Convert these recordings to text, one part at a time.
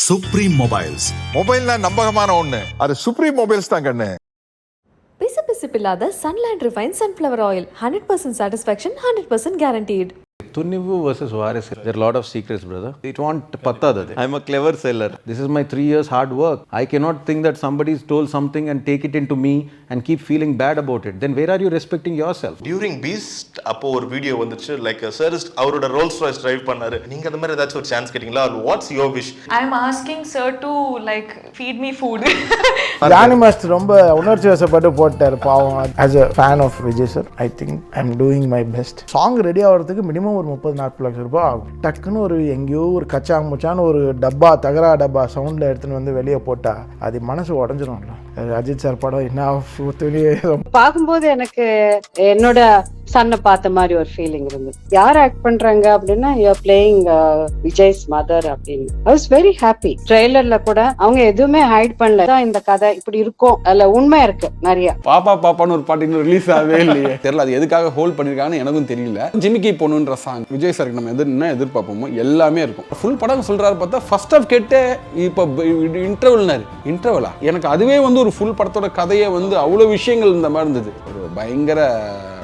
Supreme Mobiles. மொபைல்னா நம்பகமான ஒண்ணு. அது சுப்ரீம் மொபைல்ஸ் தான் கண்ணு. பிசுபிசுப்பில்லாத Sunland Refined Sunflower Oil. 100% satisfaction, 100% guaranteed. Tunnivu versus Varisu. There are a lot of secrets, brother. It won't patta. I'm a clever seller. This is my 3 years hard work. I cannot think that somebody told something and take it into me and keep feeling bad about it. Then where are you respecting yourself? During Beast, அப்போ ஒரு video வந்துச்சு like sir அவரோட Rolls Royce drive பண்ணாரு. நீங்க அந்த மாதிரி ஏதாச்சும் ஒரு சான்ஸ் கேட்டிங்களா? What's your wish? I'm asking sir to like feed me food. Rani master ரொம்ப உணர்ச்சி வசப்பட்டு போட்டார் பாவம். As a fan of Vijay sir, I think I'm doing my best. Song ready ஆகிறதுக்கு மினிமம் ஒரு 30-40 லட்சம் ரூபாய் ஆகும். டக்குன்னு ஒரு எங்கேயோ ஒரு கச்சாங் முச்சான்னு ஒரு டப்பா தகரா டப்பா சவுண்டில் எடுத்துன்னு வந்து வெளியே போட்டால் அது மனசு உடஞ்சிடும்ல. அஜித் சார் படம் என்ன பார்க்கும்போது எனக்கு என்னோட சன்னை பார்த்த மாதிரி ஒரு ஃபீலிங் இருந்தது. யார் ஆக்ட் பண்றாங்க அப்படின்னா யூஆர் பிளேயிங் விஜய்ஸ் மதர் அப்படின்னு. I was very happy. ட்ரெய்லர்ல கூட அவங்க எதுவுமே ஹைட் பண்ணல. இந்த கதை இப்படி இருக்கும், அதுல உண்மை இருக்கு நிறைய. பாப்பான்னு ஒரு பாட்டு இன்னும் ரிலீஸ் ஆகவே இல்லையே தெரியல. அது எதுக்காக ஹோல்ட் பண்ணிருக்காங்கன்னு எனக்கும் தெரியல. ஜிமிக்கி பொண்ணுன்ற சாங் விஜய் சாருக்கு நம்ம என்ன எதிர்பார்ப்போமோ எல்லாமே இருக்கும். ஃபுல் படம் சொல்றாரு பார்த்தா ஃபர்ஸ்ட் ஆஃப் கேட்டு இப்போ இன்டர்வலா எனக்கு அதுவே வந்து ஒரு ஃபுல் படத்தோட கதையே வந்து அவ்வளோ விஷயங்கள் இந்த மாதிரி இருந்தது. ஒரு பயங்கர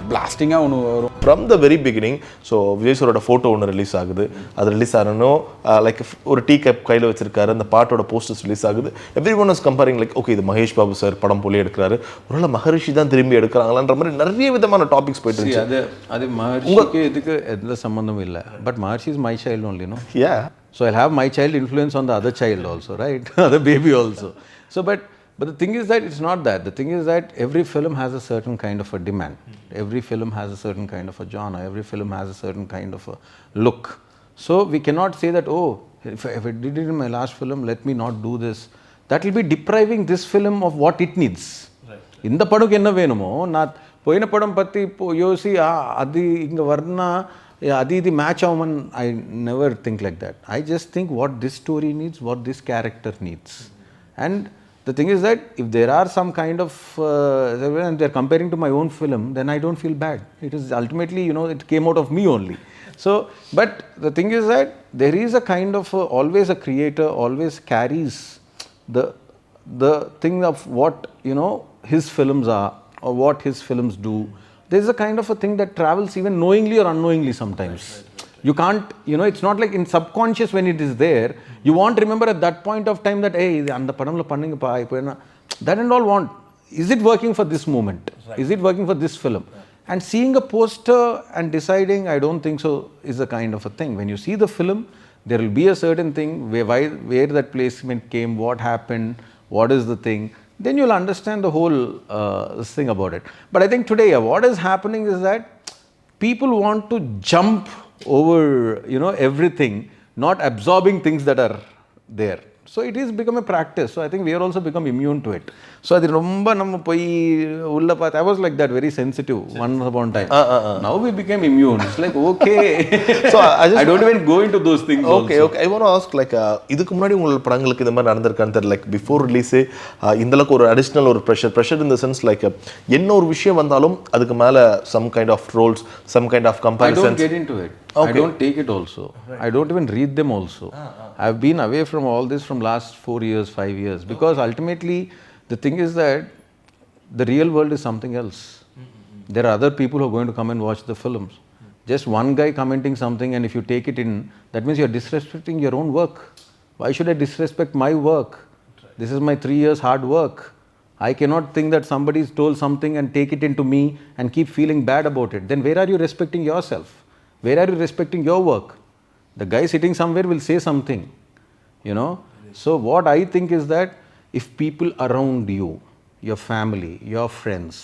பிளாஸ்டிங்காக ஒன்று வரும். From the very beginning. So Vijay சாரோட ஃபோட்டோ ஒன்று ரிலீஸ் ஆகுது. அது ரிலீஸ் ஆகணும் லைக் ஒரு டீ கப் கையில் வச்சிருக்காரு. அந்த பாட்டோட போஸ்டர்ஸ் ரிலீஸ் ஆகுது. Every one is comparing like okay இது மகேஷ் பாபு சார் படம் போலே எடுக்கிறாரு, ஒருவேளை மகரிஷி தான் திரும்பி எடுக்கிறாங்களான்ற மாதிரி நிறைய விதமான டாபிக்ஸ் போயிட்டு இருந்துச்சு. அது மகர்ஷிக்கு இதுக்கு எந்த சம்மந்தமும் இல்லை. But Maharshi is my child only, no? Yeah. So I'll have my child influence on the other child also, right? Other baby also. So but the thing is that it's not that. The thing is that every film has a certain kind of a demand. Every film has a certain kind of a genre. Every film has a certain kind of a look. So we cannot say that, oh, if I did it in my last film, let me not do this. That will be depriving this film of what it needs. இந்த படம்க்கு என்ன வேணுமோ நான் போயின படம் பற்றி இப்போ யோசி அது இங்கே வரனா அது இது மேட்ச் ஆகுமன். I never think like that. I just think what this story needs, what this character needs. And the thing is that if there are some kind of and they are comparing to my own film, then I don't feel bad. It is ultimately, it came out of me only. So but the thing is that there is a kind of always a creator always carries the thing of what his films are or what his films do. There is a kind of a thing that travels even knowingly or unknowingly sometimes. You can't, it's not like in subconscious when it is there, you won't remember at that point of time that, hey, and the padamla panningappa ipo that and all want. Is it working for this moment? Right. Is it working for this film? Right. And seeing a poster and deciding, I don't think so, is a kind of a thing. When you see the film, there will be a certain thing where that placement came, what happened, what is the thing. Then you'll understand the whole thing about it. But I think today what is happening is that people want to jump over everything, not absorbing things that are there. So it is become a practice. So I think we are also become immune to it. So adi romba namma poi ulla path. I was like that, very sensitive once upon time. Now we became immune. It's like okay. So I don't even go into those things. Okay. I want to ask like இதுக்கு முன்னாடி உங்க படங்களுக்கு இந்த மாதிரி நடந்திருக்கான்னு தெரியல. Like before release இந்த அளவுக்கு ஒரு additional ஒரு pressure in the sense like என்ன ஒரு விஷயம் வந்தாலும் அதுக்கு மேல some kind of roles, some kind of comparisons. I don't get into it. Okay. I don't take it also. Right. I don't even read them also. I've been away from all this from last 4 years, 5 years because ultimately the thing is that the real world is something else. There are other people who are going to come and watch the films. Just one guy commenting something and if you take it in, that means you're disrespecting your own work. Why should I disrespect my work? This is my 3 years hard work. I cannot think that somebody's told something and take it into me and keep feeling bad about it. Then where are you respecting yourself? Where are you respecting your work? The guy sitting somewhere will say something, So what I think is that if people around you, your family, your friends,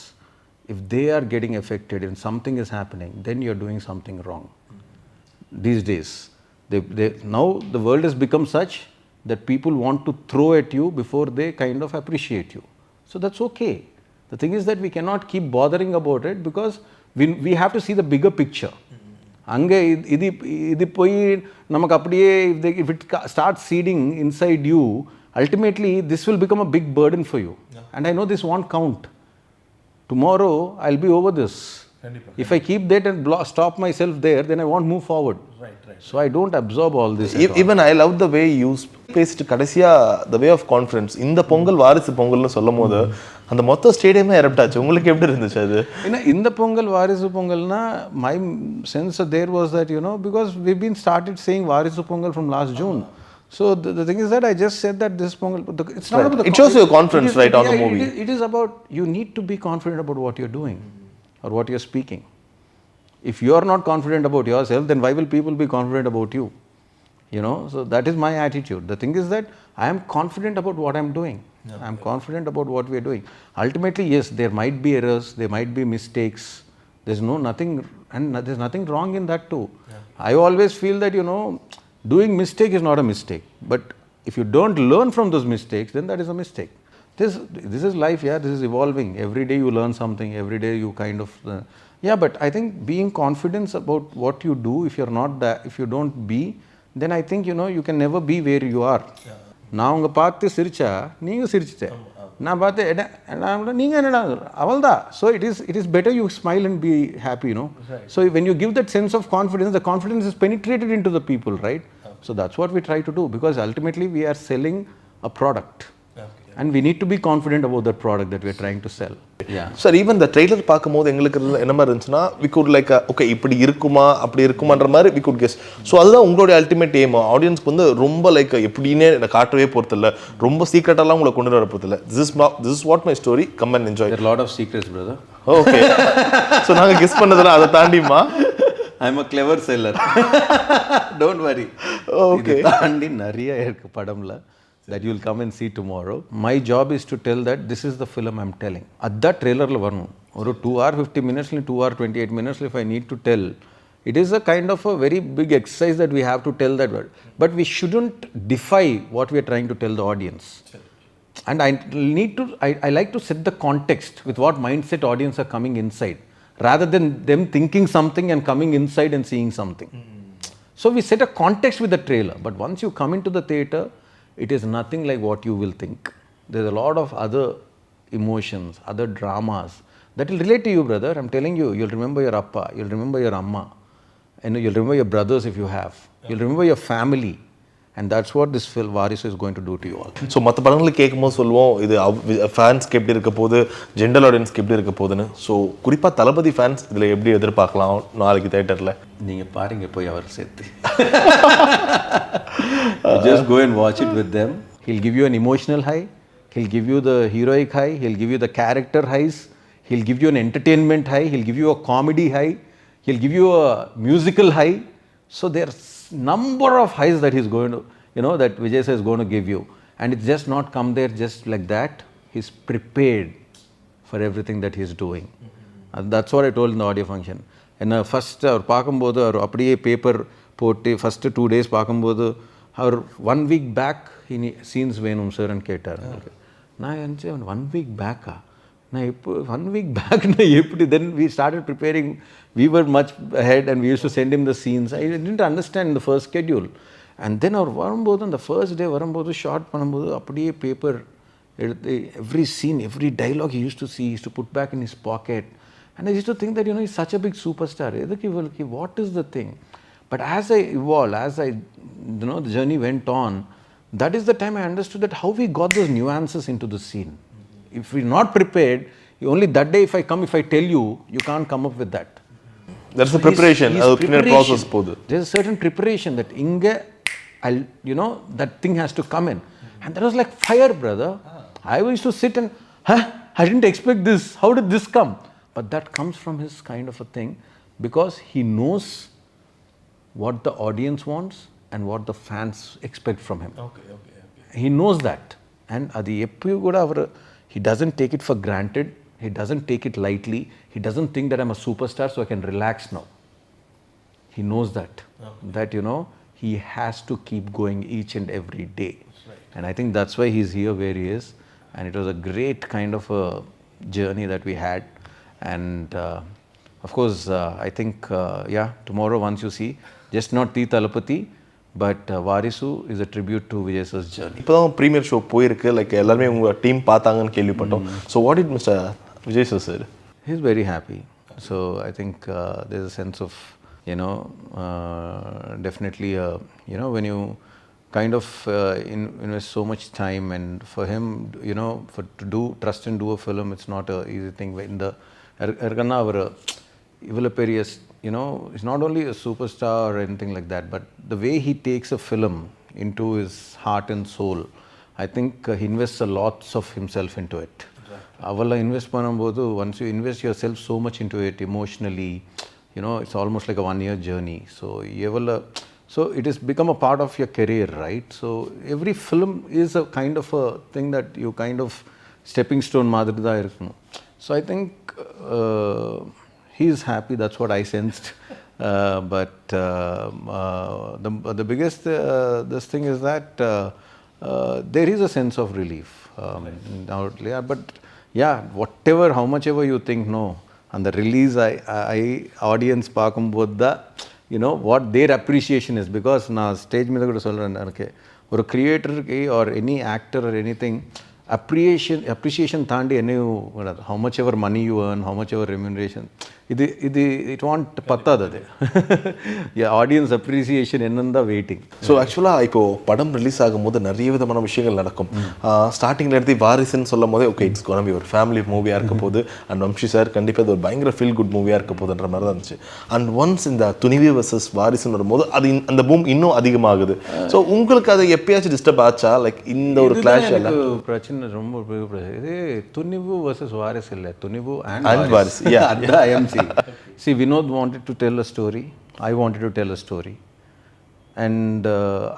if they are getting affected and something is happening, then you're doing something wrong. These days, now the world has become such that people want to throw at you before they kind of appreciate you. So that's okay. The thing is that we cannot keep bothering about it because we have to see the bigger picture. அங்கே இது போய் நமக்கு அப்படியே if it starts seeding inside you, ultimately this will become a big burden for you. And I know this won't count. Tomorrow I'll be over this. If I keep that and stop myself there, then I won't move forward. Right. So I don't absorb all this. Even I love the way you பேசிட்டு கடைசியா த way of confidence இந்த பொங்கல் வாரிசு பொங்கல்னு சொல்லும் போது அந்த மொத்த ஸ்டேடியமே erupt ஆச்சு. உங்களுக்கு எப்படி இருந்துச்சு அது? ஏன்னா இந்த பொங்கல் வாரிசு பொங்கல்னா my sense there was that because we've been started saying வாரிசு Pongal from last June. So the thing is that I just said that this pongal, it's not about the it shows your confidence right on the movie. It is about you need to be confident about what you're doing or what you're speaking. If you are not confident about yourself, then why will people be confident about you? So that is my attitude. The thing is that I am confident about what I'm doing. I am confident about what we are doing. Ultimately, yes, there might be errors, there might be mistakes. There's nothing, and there's nothing wrong in that too. I always feel that doing mistake is not a mistake, but if you don't learn from those mistakes, then that is a mistake. This is life, yeah. This is evolving. Every day you learn something. Every day you kind of but I think being confident about what you do, if you're not that, if you don't be, then I think you can never be where you are. நான் உங்க பார்த்து சிரிச்சா நீங்க சிரிச்சிட்டேன், நான் பார்த்து நீங்க என்னடா அவள்தா. So it is better you smile and be happy. So when you give that sense of confidence, the confidence is penetrated into the people, right? So that's what we try to do, because ultimately we are selling a product. And we need to be confident about that product that we are trying to sell. Sir, even இந்த trailer பார்க்கும்போது எங்களுக்கு என்ன மாதிரி இருந்துச்சுன்னா, we could like okay இப்படி இருக்குமா அப்படி இருக்குமான்ற மாதிரி வி குட் கெஸ். ஸோ அதுதான் உங்களுடைய அல்டிமேட் எய்ம். ஆடியன்ஸ்க்கு வந்து ரொம்ப லைக் எப்படின்னே காட்டவே போகிறதில்ல, ரொம்ப சீக்ரெட்டாலாம் உங்களை கொண்டு வர போகிறதில்ல. This is what my story, come and enjoy. There are lot of secrets, brother. Okay. So நாங்கள் கெஸ் பண்ணதில் அதை தாண்டிமா I'm a clever seller. Don't worry. Okay. இது தாண்டி நிறைய இருக்கு படம்ல that you will come and see tomorrow. My job is to tell that this is the film I'm telling. At that trailer la varum oru 2 hour 50 minutes li 2 hour 28 minutes if I need to tell, it is a kind of a very big exercise that we have to tell that word, but we shouldn't defy what we are trying to tell the audience. And I like to set the context with what mindset audience are coming inside, rather than them thinking something and coming inside and seeing something. So we set a context with the trailer, but once you come into the theater, it is nothing like what you will think. There's a lot of other emotions, other dramas that will relate to you, brother. I'm telling you, you'll remember your appa, you'll remember your amma, and you'll remember your brothers if you have. You'll remember your family. And that's what this film Varisu is going to do to you all. So மற்ற படங்களுக்கு கேட்கும்போது சொல்லுவோம் இது ஃபேன்ஸ்க்கு எப்படி இருக்க போகுது, general ஆடியன்ஸ்க்கு எப்படி இருக்க போகுதுன்னு. ஸோ குறிப்பாக தளபதி ஃபேன்ஸ் இதில் எப்படி எதிர்பார்க்கலாம் நாளைக்கு தேட்டரில்? நீங்கள் பாருங்க போய் அவர் சேர்த்து. Just go and watch it with them. He'll give you an emotional high, he'll give you the heroic high, he'll give you the character highs, he'll give you an entertainment high, he'll give you a comedy high, he'll give you a musical high. So there's number of highs that he's going to, that Vijay sir is going to give you. And it's just not come there just like that. He's prepared for everything that he's doing. And that's what I told in the audio function. And first, அவர் பார்க்கும்போது அவர் அப்படியே paper போட்டு first 2 days பார்க்கும்போது அவர் 1 week back scenes வேணும் சார்ன்னு கேட்டார். நான் நினச்சேன் 1 week பேக்கா, நான் எப்போ 1 week பேக்னா எப்படி? Then we started preparing. We were much ahead and we used to send him the scenes. I didn't understand in the first schedule. And then அவர் வரும்போது அந்த ஃபர்ஸ்ட் டே வரும்போது ஷார்ட் பண்ணும்போது அப்படியே பேப்பர் எடுத்து every scene, every dialogue he used to see, he used to put back in his pocket. And I used to think that he's such a big superstar. What is the thing? But as I evolved, as the journey went on, that is the time I understood that how we got those nuances into the scene. If we're not prepared, only that day if I tell you, you can't come up with that. There's a preparation, a process. There's a certain preparation that that thing has to come in. And that was like fire, brother. I used to sit and, I didn't expect this. How did this come? But that comes from his kind of a thing, because he knows what the audience wants and what the fans expect from him. Okay. He knows that. And adi eppu kuda he doesn't take it for granted. He doesn't take it lightly. He doesn't think that I'm a superstar so I can relax now. He knows that. That he has to keep going each and every day. Right. And I think that's why he's here where he is. And it was a great kind of a journey that we had. And of course, I think, tomorrow once you see, just not Thalapathy, but Varisu is a tribute to Vijay sir's journey. இப்போதான் premier show போயிருக்கு, like எல்லாருமே உங்கள் team பார்த்தாங்கன்னு கேள்விப்பட்டோம். So what did mister Vijay sir said? He's very happy. So I think there's a sense of, definitely, when you kind of invest so much time, and for him, you know, to trust and do a film, it's not a easy thing. In the Erkanna avara ivula periya, you know, it's not only a superstar or anything like that, but the way he takes a film into his heart and soul, I think he invests a lots of himself into it. Avala invest பண்ணும்போது, once you invest yourself so much into it emotionally, you know, it's almost like a 1-year journey. So it has become a part of your career, right? So every film is a kind of a thing that you kind of stepping stone மாதிரி தான் இருக்கணும். So I think he is happy, that's what I sensed. But the biggest this thing is that there is a sense of relief. But yeah, whatever, how much ever you think, no, and the release, I audience பார்க்கும்போது தான், you know, what their appreciation is. Because நான் stage மீது கூட சொல்கிறேன், எனக்கு ஒரு கிரியேட்டருக்கு or any actor or anything, appreciation தாண்டி என்னையும் கூடாது. How much ever money you earn, how much ever remuneration, இது it want பத்தாது. அது ஆடியன்ஸ் அப்ரிசியேஷன் என்னன்னு தான் வெயிட்டிங். ஸோ ஆக்சுவலாக இப்போது படம் ரிலீஸ் ஆகும்போது நிறைய விதமான விஷயங்கள் நடக்கும். ஸ்டார்டிங்கில் எடுத்து வாரிசுன்னு சொல்லும் போதே ஓகே, இட்ஸ் கோனா பி ஒரு ஃபேமிலி மூவியாக இருக்க போகுது, அண்ட் வம்ஷி சார் கண்டிப்பாக இது ஒரு பயங்கர ஃபீல் குட் மூவியாக இருக்க போகுதுன்ற மாதிரி தான் இருந்துச்சு. அண்ட் ஒன்ஸ் இந்த துணிவு வர்சஸ் வாரிசுன்னு வரும்போது அது அந்த பூம் இன்னும் அதிகமாகுது. ஸோ உங்களுக்கு அது எப்பயாச்சும் டிஸ்டர்ப் ஆச்சா? லைக் இந்த ஒரு கிளாஷ் எல்லாம் பிரச்சனை ரொம்ப இது துணிவு வர்சஸ் வாரிசு இல்லை, துணிவு அண்ட் வாரிசு. IMC. See, Vinod wanted to tell a story, I wanted to tell a story, and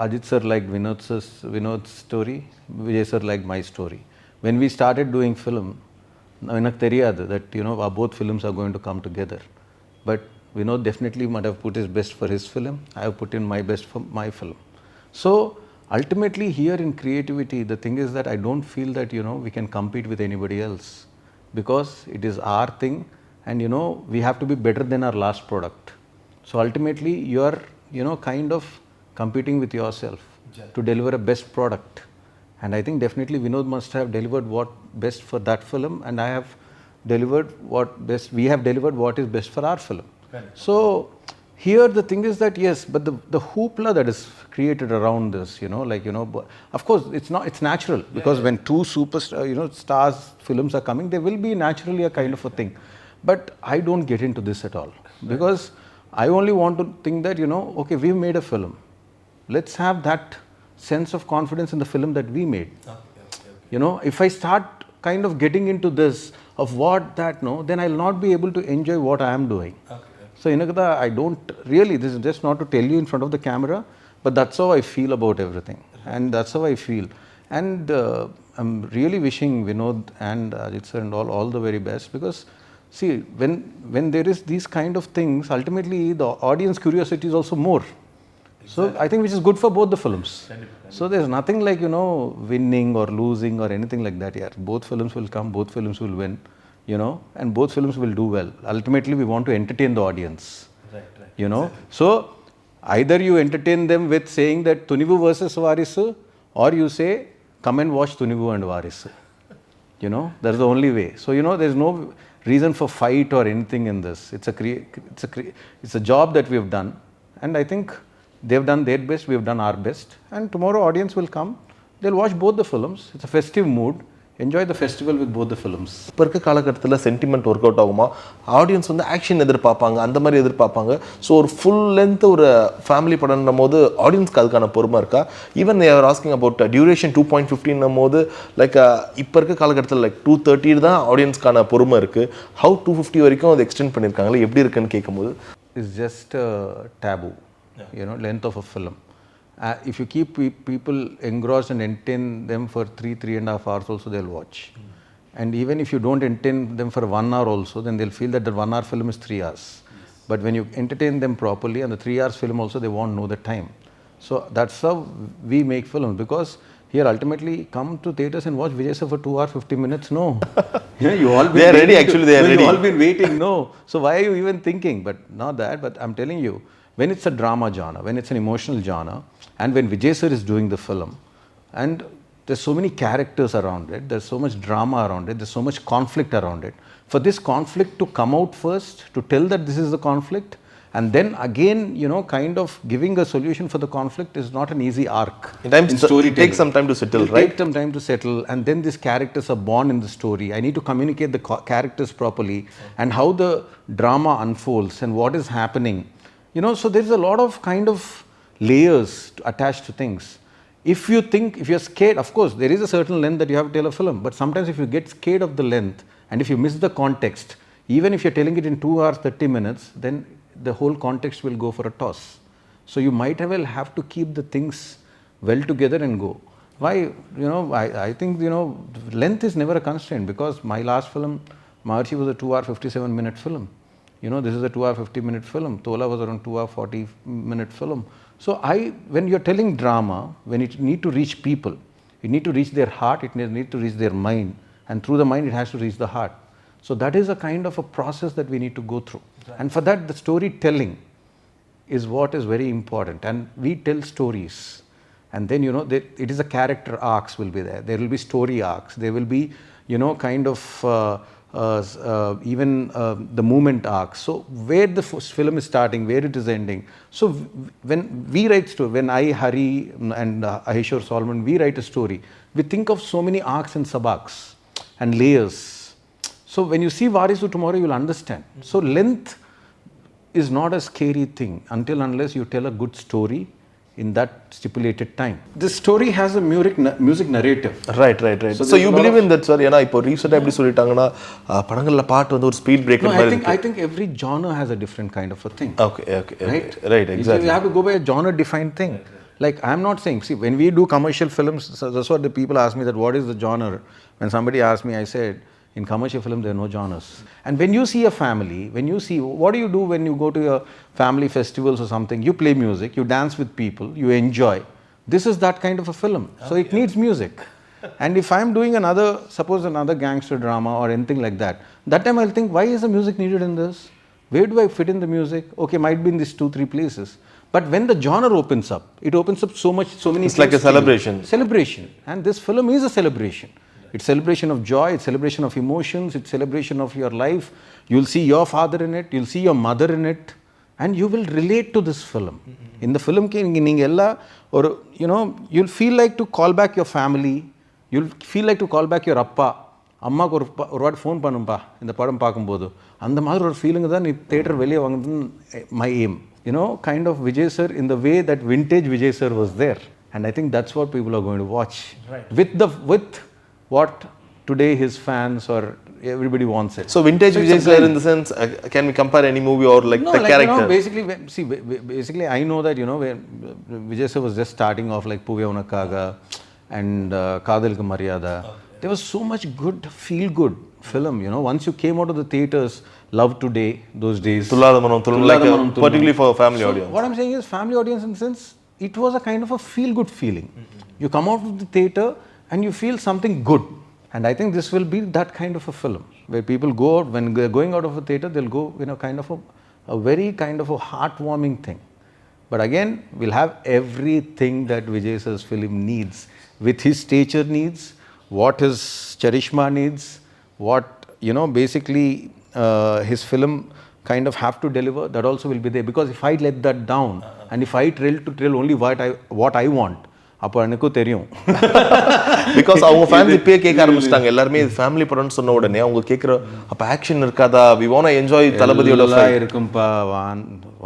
Ajit sir liked Vinod's story, Vijay sir liked my story. When we started doing film, எனக்கு தெரியாது that, you know, our both films are going to come together, but Vinod definitely might have put his best for his film, I have put in my best for my film. So ultimately here in creativity, the thing is that I don't feel that, you know, we can compete with anybody else, because it is our thing. And you know, we have to be better than our last product. So ultimately you are, you know, kind of competing with yourself to deliver a best product. And I think definitely Vinod must have delivered what best for that film, and I have delivered what best, we have delivered what is best for our film. So here the thing is that yes, but the hoopla that is created around this, you know, like, you know, of course it's natural, because when two superstar, you know, stars films are coming, there will be naturally a kind of a thing. But I don't get into this at all, because I only want to think that, you know, okay, we've made a film. Let's have that sense of confidence in the film that we made. You know, if I start kind of getting into this of what that, no, then I'll not be able to enjoy what I am doing. So, Inakada, I don't really, this is just not to tell you in front of the camera, but that's how I feel about everything. And that's how I feel. And I'm really wishing Vinod and Ajit sir and all the very best, because see, when there is these kind of things, ultimately the audience curiosity is also more. So I think which is good for both the films. So there's nothing like, you know, winning or losing or anything like that. Yeah, both films will come, both films will win, you know, and both films will do well. Ultimately we want to entertain the audience. You know, so either you entertain them with saying that Tunivu versus Varisu, or you say come and watch Tunivu and Varisu. You know, that's the only way. So, you know, there's no reason for fight or anything in this. It's a job that we have done, and I think they've done their best, we have done our best, and tomorrow audience will come, they'll watch both the films. It's a festive mood. Enjoy the festival with both the films. இப்போ இருக்க காலகட்டத்தில் sentiment work out ஆகுமா? Audience வந்து action எதிர்பார்ப்பாங்க, அந்த மாதிரி எதிர்பார்ப்பாங்க. So ஒரு ஃபுல் லென்த் ஒரு ஃபேமிலி படம்னும் போது ஆடியன்ஸ்க்கு அதுக்கான பொறுமை இருக்கா? Even they're asking about duration 2.15 போது லைக் இப்போ இருக்க காலகட்டத்தில் லைக் 2:30 தான் ஆடியன்ஸ்க்கான பொறுமை இருக்குது. ஹவு 250 வரைக்கும் அதை எக்ஸ்டெண்ட் பண்ணியிருக்காங்களே, எப்படி இருக்குன்னு கேட்கும்போது it's just taboo, you know, length of a film. If you keep people engrossed and entertain them for 3.5 hours also, they'll watch. And even if you don't entertain them for 1 hour also, then they'll feel that the 1 hour film is 3 hours. But when you entertain them properly, and the 3 hours film also, they won't know the time. So that's how we make films, because here ultimately come to theatres and watch Vijay sir for 2 hours 50 minutes. No. Yeah, you all they are ready, actually they are ready. You all been waiting. No. So why are you even thinking? But not that, but I'm telling you, when it's a drama genre, when it's an emotional genre, and when Vijay sir is doing the film, and there's so many characters around it, there's so much drama around it, there's so much conflict around it. For this conflict to come out first, to tell that this is the conflict, And then again, you know, kind of giving a solution for the conflict is not an easy arc. It takes some time to settle, right? Take some time to settle, and then these characters are born in the story. I need to communicate the characters properly and how the drama unfolds and what is happening. You know, so there's a lot of kind of layers attached to things. If you're scared, of course, there is a certain length that you have to tell a film, but sometimes if you get scared of the length and if you miss the context, even if you're telling it in 2 hours, 30 minutes, then the whole context will go for a toss. So you might well have to keep the things well together and go. Why? You know, I think, you know, length is never a constraint, because my last film, Maharshi, was a 2 hour 57-minute film. You know, this is a 2 hour 50-minute film. Tola was around 2 hour 40-minute film. So when you're telling drama, when it need to reach people, it need to reach their heart, it need to reach their mind, and through the mind it has to reach the heart. So that is a kind of a process that we need to go through. And for that, the storytelling is what is very important. And we tell stories. And then, you know, it is a character arcs will be there. There will be story arcs. There will be, you know, kind of even the movement arcs. So where the film is starting, where it is ending. So when we write story, when I, Hari and Ahishwar Solomon, we write a story, we think of so many arcs and sub-arcs and layers. So when you see Varisu tomorrow, you will understand. So length is not a scary thing unless you tell a good story in that stipulated time. This story has a music narrative. Right. So you believe in that, sir? ஏனா இப்போ ரீசெண்டா எப்படி சொல்லிட்டாங்கன்னா படங்கள்ல பாட்டு வந்து ஒரு speed breaker மாதிரி இருக்கு. I think every genre has a different kind of a thing. Okay. Right, exactly. You have to go by a genre defined thing. Like, I'm not saying, see, when we do commercial films, so that's what the people ask me, that what is the genre? When somebody asked me, I said, in commercial film, there are no genres. And when you see a family, what do you do when you go to your family festivals or something? You play music, you dance with people, you enjoy. This is that kind of a film. So it needs music. And if I'm doing suppose another gangster drama or anything like that time I'll think, why is the music needed in this? Where do I fit in the music? Okay, might be in these 2-3 places. But when the genre opens up, it opens up so many. It's like a celebration. Celebration. And this film is a celebration. It's celebration of joy, it's celebration of emotions, it's celebration of your life. You'll see your father in it, you'll see your mother in it, and you will relate to this film. In the film, you know, you'll feel like to call back your family, you'll feel like to call back your appa. Amma ko oru vaat phone pannumpa indha padam paakumbodhu. And the mother or feeling that in theater veliya vangadhu my aim. You know, kind of Vijay sir in the way that vintage Vijay sir was there. And I think that's what people are going to watch. Right. With what today his fans or everybody wants it. So vintage Vijay sir in the sense, can we compare any movie or like the character? No, basically I know that, you know, where Vijay sir was just starting off like Puve Unakaga and Kadalku Maryada. There was so much good, feel good film, you know. Once you came out of the theaters, Love Today, those days. Like particularly for family audience. What I'm saying is family audience in the sense, it was a kind of a feel good feeling. You come out of the theater and you feel something good. And I think this will be that kind of a film where people go out, when they're going out of a theater, they'll go in a kind of a very kind of a heartwarming thing. But again, we'll have everything that Vijay sir's film needs, with his stature needs, what his charisma needs, what, you know, basically his film kind of have to deliver, that also will be there. Because if I let that down and if I tell only what I want, அப்போ எனக்கும் தெரியும். Because அவங்க family இப்பயே கேட்க ஆரம்பிச்சிட்டாங்க. எல்லாருமே இது family படம்னு சொன்ன உடனே அவங்க கேட்குற அப்போ ஆக்ஷன் இருக்காதா, வி வாண்ட் டு என்ஜாய் தளபதியோட ஃபைட் இருக்கும்பா,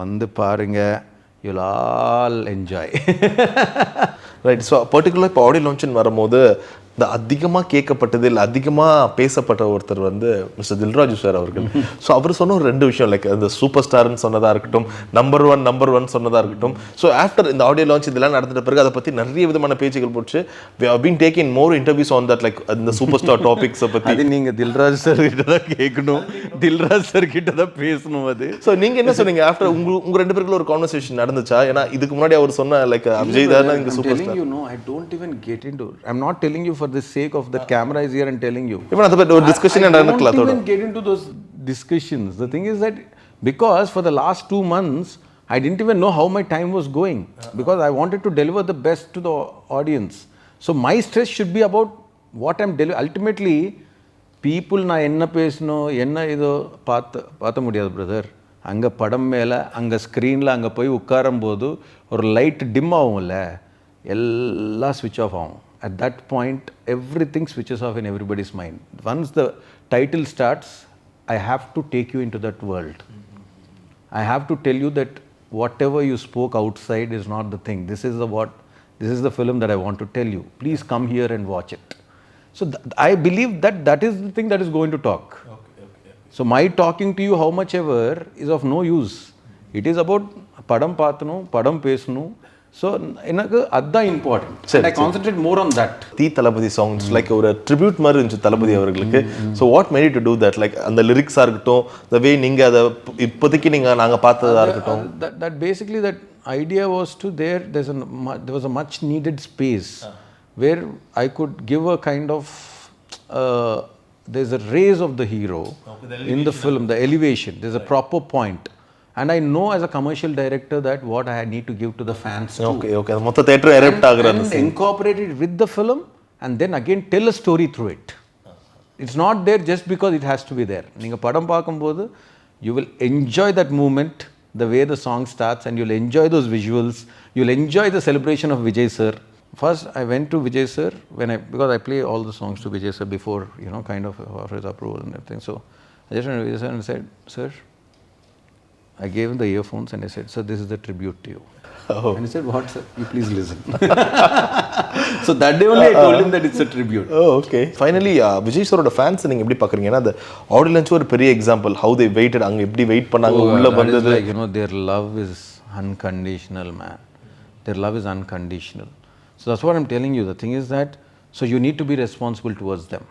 வந்து பாருங்க, you'll all enjoy. Right. So particular இப்போ ஆடியோ லான்ச்னு வரும்போது இந்த அதிகமாக கேட்கப்பட்டது இல்லை அதிகமாக பேசப்பட்ட ஒருத்தர் வந்து மிஸ்டர் தில்ராஜு சார் அவர்கள். ஸோ அவர் சொன்ன ஒரு 2 விஷயம், லைக் இந்த சூப்பர் ஸ்டார்னு சொன்னதாக இருக்கட்டும், நம்பர் ஒன் சொன்னதாக இருக்கட்டும். ஸோ ஆஃப்டர் இந்த ஆடியோ லான்ச் இதெல்லாம் நடந்துட்ட பிறகு அதை பற்றி நிறைய விதமான பேச்சுகள் போச்சு. We have been taking more interviews on that, like இந்த சூப்பர் ஸ்டார் டாபிக்ஸை பற்றி. அது நீங்கள் தில்ராஜ் சார் கிட்ட தான் கேட்கணும், தில்ராஜ் சார் கிட்ட தான் பேசணும். அது ஸோ நீங்கள் என்ன சொன்னீங்க ஆஃப்டர் உங்கள் 2 பேருக்குள்ள ஒரு கான்வர்சேஷன் நடந்துச்சா? ஏன்னா இதுக்கு முன்னாடி அவர் சொன்ன லைக் விஜய் தான் இங்கே super star. I don't even get into it. I'm not telling you for the sake of that camera is here and telling you. Even at the discussion and I don't even get into those discussions. The thing is that because for the last 2 months I didn't even know how my time was going, because I wanted to deliver the best to the audience. So my stress should be about what I'm delivering. Ultimately people na enna pesno enna ido paatha mudiyadhu brother. அங்கே படம் மேலே அங்கே ஸ்க்ரீனில் அங்கே போய் உட்காரும்போது ஒரு light dim ஆகும்ல, எல்லாம் ஸ்விட்ச் ஆஃப் ஆகும். At that point, everything switches off in everybody's mind. Once the title starts, I have to take you into that world. I have to tell you that whatever you spoke outside is not the thing. This is the film that I want to tell you. Please come here and watch it. So I believe that is the thing that is going to talk. So my talking to you how much ever is of no use. It is about padam paatanu, padam pesnu. So எனக்கு அதுதான் important. I concentrate more on that. Thalapathy songs like ஒரு tribute மாதிரி இருந்துச்சு தளபதி அவர்களுக்கு. So what made you to do that? Like அந்த லிரிக்ஸாக இருக்கட்டும், த வே நீங்கள் அதை இப்போதைக்கு நாங்கள் பார்த்ததா இருக்கட்டும். That basically that idea was to there was a much needed space where I could give a kind of there's a raise of the hero in the film, the elevation, there's a proper point. And I know as a commercial director that what I need to give to the fans too. Okay. மொத்த theatre erupt ஆகுற அந்த scene. Incorporate it with the film and then again tell a story through it. It's not there just because it has to be there. நீங்க படம் பார்க்கும்போது you will enjoy that moment, the way the song starts, and you'll enjoy those visuals. You'll enjoy the celebration of Vijay sir. First I went to Vijay sir because I play all the songs to Vijay sir before, kind of after his approval and everything. So I just went to Vijay sir and said, sir, I gave him the earphones and I said, sir, this is the tribute to you. Oh. And he said, what, sir? You please listen. So that day only I told him that it's a tribute. Oh, okay. Finally, Vijay சரோட fans நீங்க எப்படி பாக்குறீங்க? ஏன்னா அந்த audience ஒரு பெரிய example. How they waited, அங்க எப்படி வெயிட் பண்ணாங்க, உள்ள வந்தது. Like, their love is unconditional, man. Their love is unconditional. So that's what I'm telling you. The thing is that, so you need to be responsible towards them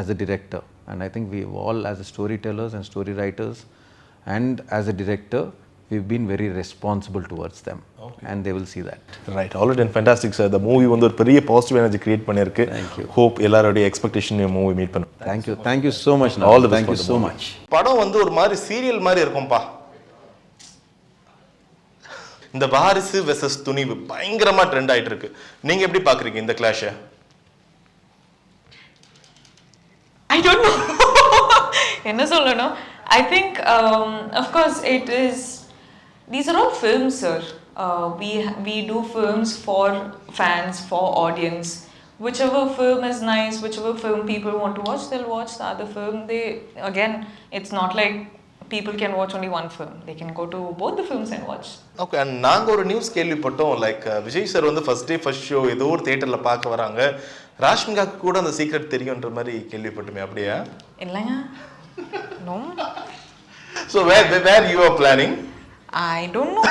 as a director. And I think we all, as storytellers and story writers, and as a director, we've been very responsible towards them. Okay. And they will see that. Right. All right and fantastic, sir. The movie வந்து ஒரு பெரிய positive energy create பண்ணிருக்கு. Thank you. Hope எல்லாரோட expectation movie meet பண்ணும். Thank you so much. All the best. Thank you so much. படம் வந்து ஒரு மாதிரி சீரியல் மாதிரி இருக்கும்பா. இந்த வாரிசு வெர்சஸ் துணிவு பயங்கரமா ட்ரெண்ட் ஆயிட்டு இருக்கு. நீங்க எப்படி பாக்குறீங்க இந்த கிளாஷ்? I don't know. என்ன சொல்லணும்? I think, of course, these are all films, sir. We do films for fans, for audience. Whichever film is nice, whichever film people want to watch, they'll watch the other film. It's not like people can watch only one film. They can go to both the films and watch. Okay, and நாங்க ஒரு news கேள்விப்பட்டோம், like Vijay sir வந்து first show ஏதோ ஒரு தியேட்டர்ல பார்க்க வராங்க. ராஷ்மிகாக்கு கூட அந்த சீக்ரெட் தெரியும்ன்ற மாதிரி கேள்விப்பட்டுமே, அப்படியா? இல்லைங்க. No. So where you are planning? I don't know.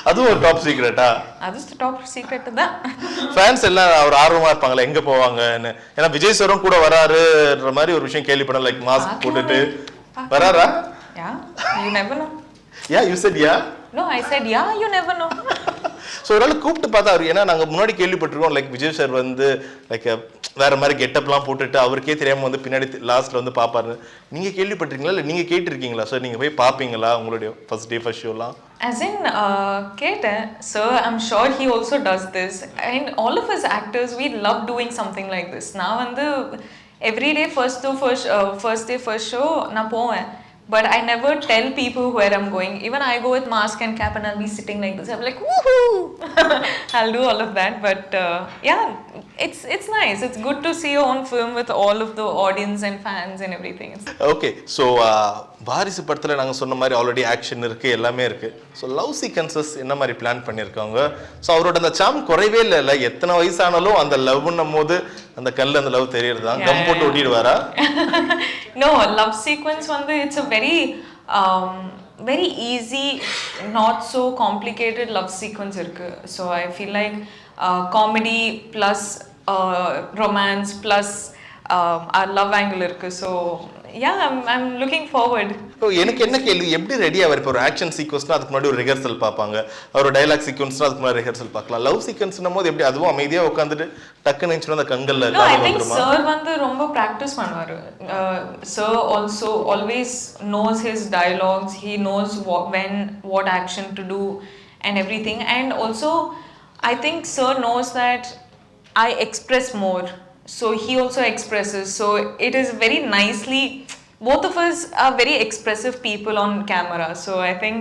அது ஒரு டாப் சீக்ரெட்டா? அது டாப் சீக்ரெட் தான். ஃபேன்ஸ் எல்லாம் ஒரு ஆர்வமா இருப்பாங்களா எங்க போவாங்கன்னு? ஏன்னா விஜய் சாரும் கூட வராருன்ற மாதிரி ஒரு விஷயம் கேள்விப்பட்டேன், லைக் மாஸ்க் போட்டுட்டு வராரா? Yeah, you never know. Yeah, you said yeah? No, I said yeah, you never know. So ஒரு நாள் கூப்பிட்டு பார்த்தா அவர், ஏன்னா நாங்கள் முன்னாடி கேள்விப்பட்டிருக்கோம் லைக் விஜய் சார் வந்து லைக் வேற மாதிரி கெட்டப்லாம் போட்டுட்டு அவருக்கே தெரியாமல் வந்து பின்னாடி லாஸ்ட்ல வந்து பார்ப்பாரு. நீங்கள் கேள்விப்பட்டிருக்கீங்களா இல்லை நீங்கள் கேட்டிருக்கீங்களா சார்? நீங்கள் போய் பார்ப்பீங்களா உங்களுடைய ஃபர்ஸ்ட் ஷோலாம்? As in, கேட்டேன் sir, I'm sure he also does this, and all of us actors, we love doing something like this. நான் வந்து every day first day first show நான் போவேன். But I never tell people where I'm going. Even I go with mask and cap and I'll be sitting like this. I'm like, woohoo! I'll do all of that. But yeah, it's nice. It's good to see your own film with all of the audience and fans and everything. Okay, so வாரிசு படத்தில் நாங்கள் சொன்ன மாதிரி already action இருக்குது, எல்லாமே இருக்குது. So love sequences என்ன மாதிரி பிளான் பண்ணியிருக்காங்க? ஸோ அவரோட அந்த சாம் குறைவே இல்லை, எத்தனை வயசானாலும் அந்த லவ்ன்னும் போது அந்த கல்ல அந்த லவ் தெரியறது தான். கம் போட்டு ஓட்டிடுவாரா? No, love sequence வந்து it's a very easy, not so complicated love sequence இருக்கு. So I feel like comedy plus romance plus our love angle இருக்கு. So yeah, I'm looking forward. எனக்கு என்ன கேள்வி, எப்படி ரெடி ஆவார்? இப்போ ஒரு ஆக்ஷன் சீக்வன்ஸ்னா அதுக்கு முன்னாடி ஒரு ரிஹர்சல் பார்ப்பாங்க, ஒரு டைலாக் சீக்வன்ஸ்னா அதுக்கு முன்னாடி ரிஹர்சல் பார்க்கலாம். லவ் சீக்வன்ஸ்னும் போது எப்படி அதுவும் அமைதியாக உட்காந்துட்டு டக்குன்னு நினைச்சுனா அந்த கண்கள்ல காதல் வந்துருமா? சார் வந்து ரொம்ப ப்ராக்டிஸ் பண்ணுவாரு. Sir also always knows his dialogues. He knows what action to do and everything. And also I think sir knows that I express more, so he also expresses. So it is very nicely both of us are very expressive people on camera. So I think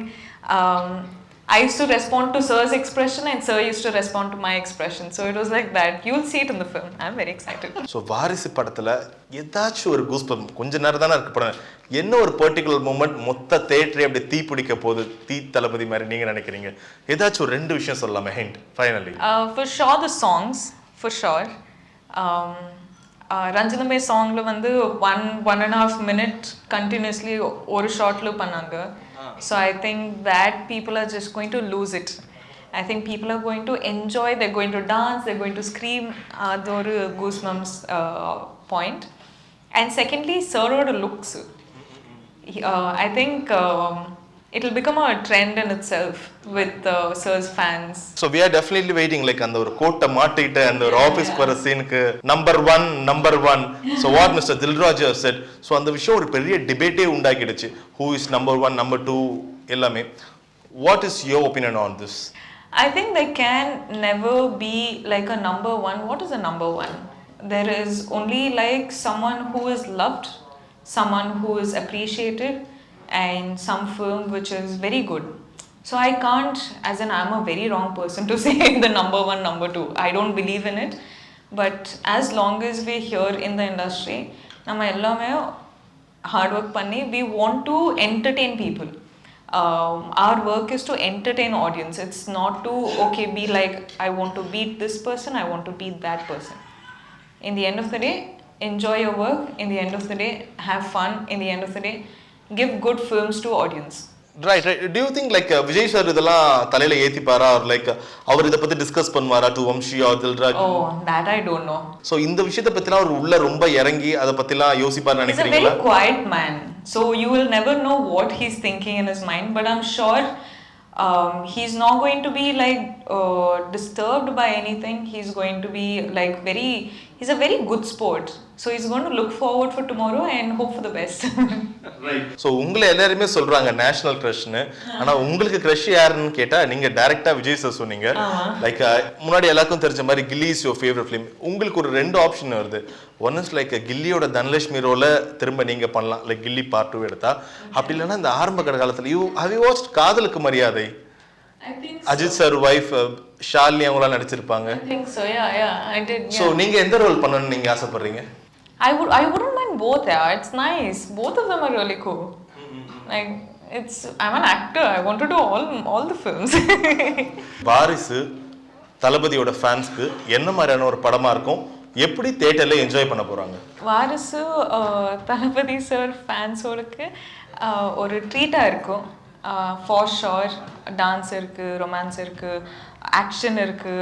I used to respond to Sir's expression and Sir used to respond to my expression. So it was like that. You'll see it in the film. I'm very excited. So வாரிசு படத்தில் ஏதாச்சும் ஒரு goosebump கொஞ்ச நேரம் தானே இருக்கு படம், என்ன ஒரு பர்டிகுலர் மூமெண்ட் மொத்த தேட்டரே அப்படி தீ பிடிக்க போகுது, தீ தளபதி மாதிரி நீங்கள் நினைக்கிறீங்க? ஏதாச்சும் ஒரு 2 விஷயம் சொல்லலாமே hint finally? For sure the songs, for sure. Ranjaname சாங்ல வந்து 1.5 minute continuously ஒரு ஷாட்ல பண்ணாங்க. So I think that people are just going to lose it. I think people are going to enjoy, they're going to dance, they're going to scream. அது ஒரு goosebumps point. And secondly, Sir looks. I think it will become a trend in itself with Sir's fans. So we are definitely waiting, like அந்த ஒரு கோட்டை மாட்டிட்டு அந்த ஒரு ஆஃபீஸ்க்கு வர சீனுக்கு number one. So what Mr. Dilraj said, so அந்த விஷயம் ஒரு பெரிய டிபேட்டே உண்டாக்கிடுச்சு, who is number 1, number 2 எல்லாமே. What is your opinion on this? I think there can never be like a number 1. What is a number 1? There is only like someone who is loved, someone who is appreciated, and some film which is very good. So I can't, as in I'm a very wrong person to say the number 1, number 2. I don't believe in it. But as long as we're here in the industry, nama ellame hard work panni, we want to entertain people. Our work is to entertain audience. It's not to be like I want to beat this person, I want to beat that person. In the end of the day, enjoy your work. In the end of the day, have fun. In the end of the day, give good films to audience. Right. Do you think like Vijay sir இதெல்லாம் தலையில ஏத்திப்பாரா, or like அவர் இத பத்தி discuss பண்ணுவாரா to Vamshi or Dilraj? Oh, that I don't know. So இந்த விஷயத்தை பத்திலாம் அவர் உள்ள ரொம்ப இறங்கி அத பத்திலாம் யோசிப்பார் நினைக்கிறீங்களா? He's a very quiet man, so you will never know what he's thinking in his mind, but I'm sure he's not going to be like disturbed by anything. He's going to be like he's a very good sport, so he's going to look forward for tomorrow and hope for the best. Right. So உங்களை எல்லாருமே சொல்றாங்க national கிரஷ்னு, ஆனா உங்களுக்கு crush யாருன்னு கேட்டா நீங்க டைரக்டா Vijay sir சொன்னீங்க. லைக் முன்னாடி எல்லாருக்கும் தெரிஞ்ச மாதிரி கில்லி இஸ் யுவர் ஃபேவரட் ஃபிலிம். உங்களுக்கு ஒரு 2 ஆப்ஷன் வருது. ஒன் இஸ் லைக் கில்லியோட தனலட்சுமி ரோல திரும்ப நீங்க பண்ணலாம், லைக் கில்லி பார்ட் 2 எடுத்தா. அப்படி இல்லைன்னா இந்த ஆரம்ப காலத்துல have you watched காதலுக்கு மரியாதை? I think Ajith sir wife Shalini அவங்களாம் நடிச்சிருப்பாங்க. I think so. Yeah, I did. So நீங்க எந்த ரோல் பண்ணணும்னு நீங்க ஆசைப்படுறீங்க? I wouldn't mind both. Yeah, it's nice. Both of them are really cool. Like I'm an actor. I want to do all the films. வாரிசு தளபதியோட ஃபேன்ஸ்க்கு என்ன மாதிரியான ஒரு படமா இருக்கும், எப்படி தியேட்டர்ல என்ஜாய் பண்ண போறாங்க? வாரிசு தளபதி சார் ஃபேன்ஸோருக்கு ஒரு ட்ரீட்டா இருக்கும். ஃபார் ஷோர் டான்ஸ் இருக்கு, ரொமான்ஸ் இருக்கு, ஆக்ஷன் இருக்கு,